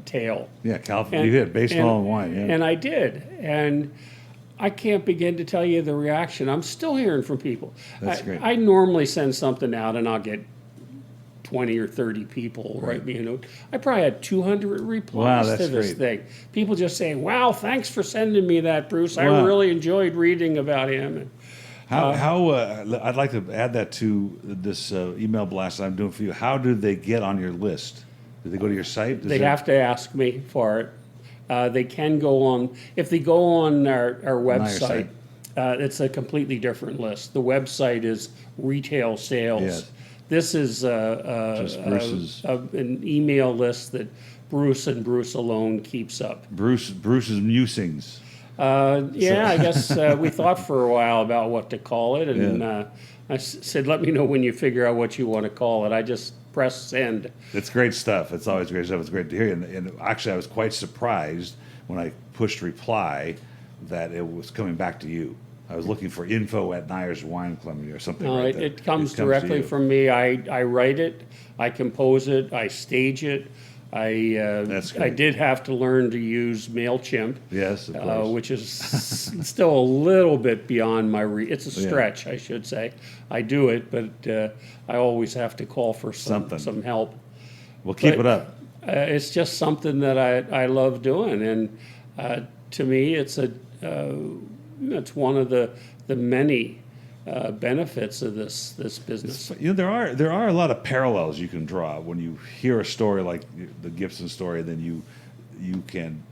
tale. Yeah, California. You did baseball and wine. Yeah. And I did. And I can't begin to tell you the reaction. I'm still hearing from people. That's great. I normally send something out and I'll get 20 or 30 people write me a note. I probably had 200 Wow, replies that's to this great. thing. People just saying, "Wow, thanks for sending me that, Bruce. I Wow. really enjoyed reading about him." And How I'd like to add that to this email blast I'm doing for you. How do they get on your list? Do they go to your site? they have to ask me for it. They can go on, if they go on our website, it's a completely different list. The website is retail sales. Yes. This is Just Bruce's. an email list that Bruce and Bruce alone keeps up. Bruce's musings. Yeah, I guess we thought for a while about what to call it, and I said, "Let me know when you figure out what you want to call it." I just press send. It's great stuff. It's always great stuff. It's great to hear. And actually, I was quite surprised when I pushed reply that it was coming back to you. I was looking for info at Neyers Wine Company or something. No, like that. it comes to directly you. from me. I write it, I compose it, I stage it. That's I great. did have to learn to use MailChimp. Yes, of course. Which is still a little bit beyond my it's a stretch, I should say. I do it, but I always have to call for some help. Well, keep but- it up. It's just something that I love doing, and to me, it's one of the many benefits of this business. There are a lot of parallels you can draw when you hear a story like the Gibson story. Then you can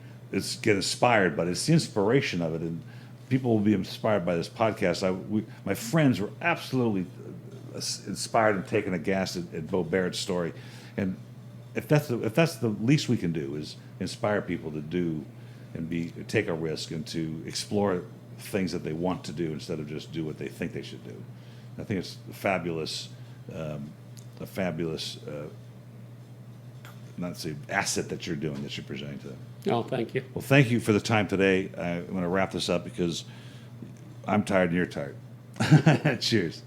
get inspired, but it's the inspiration of it, and people will be inspired by this podcast. My friends were absolutely inspired and taken aghast at Bo Barrett's story, and if that's the least we can do is inspire people to do and take a risk and to explore things that they want to do instead of just do what they think they should do. I think it's a fabulous asset that you're doing, that you're presenting to them. No, thank you. Well, thank you for the time today. I'm going to wrap this up because I'm tired and you're tired. Cheers.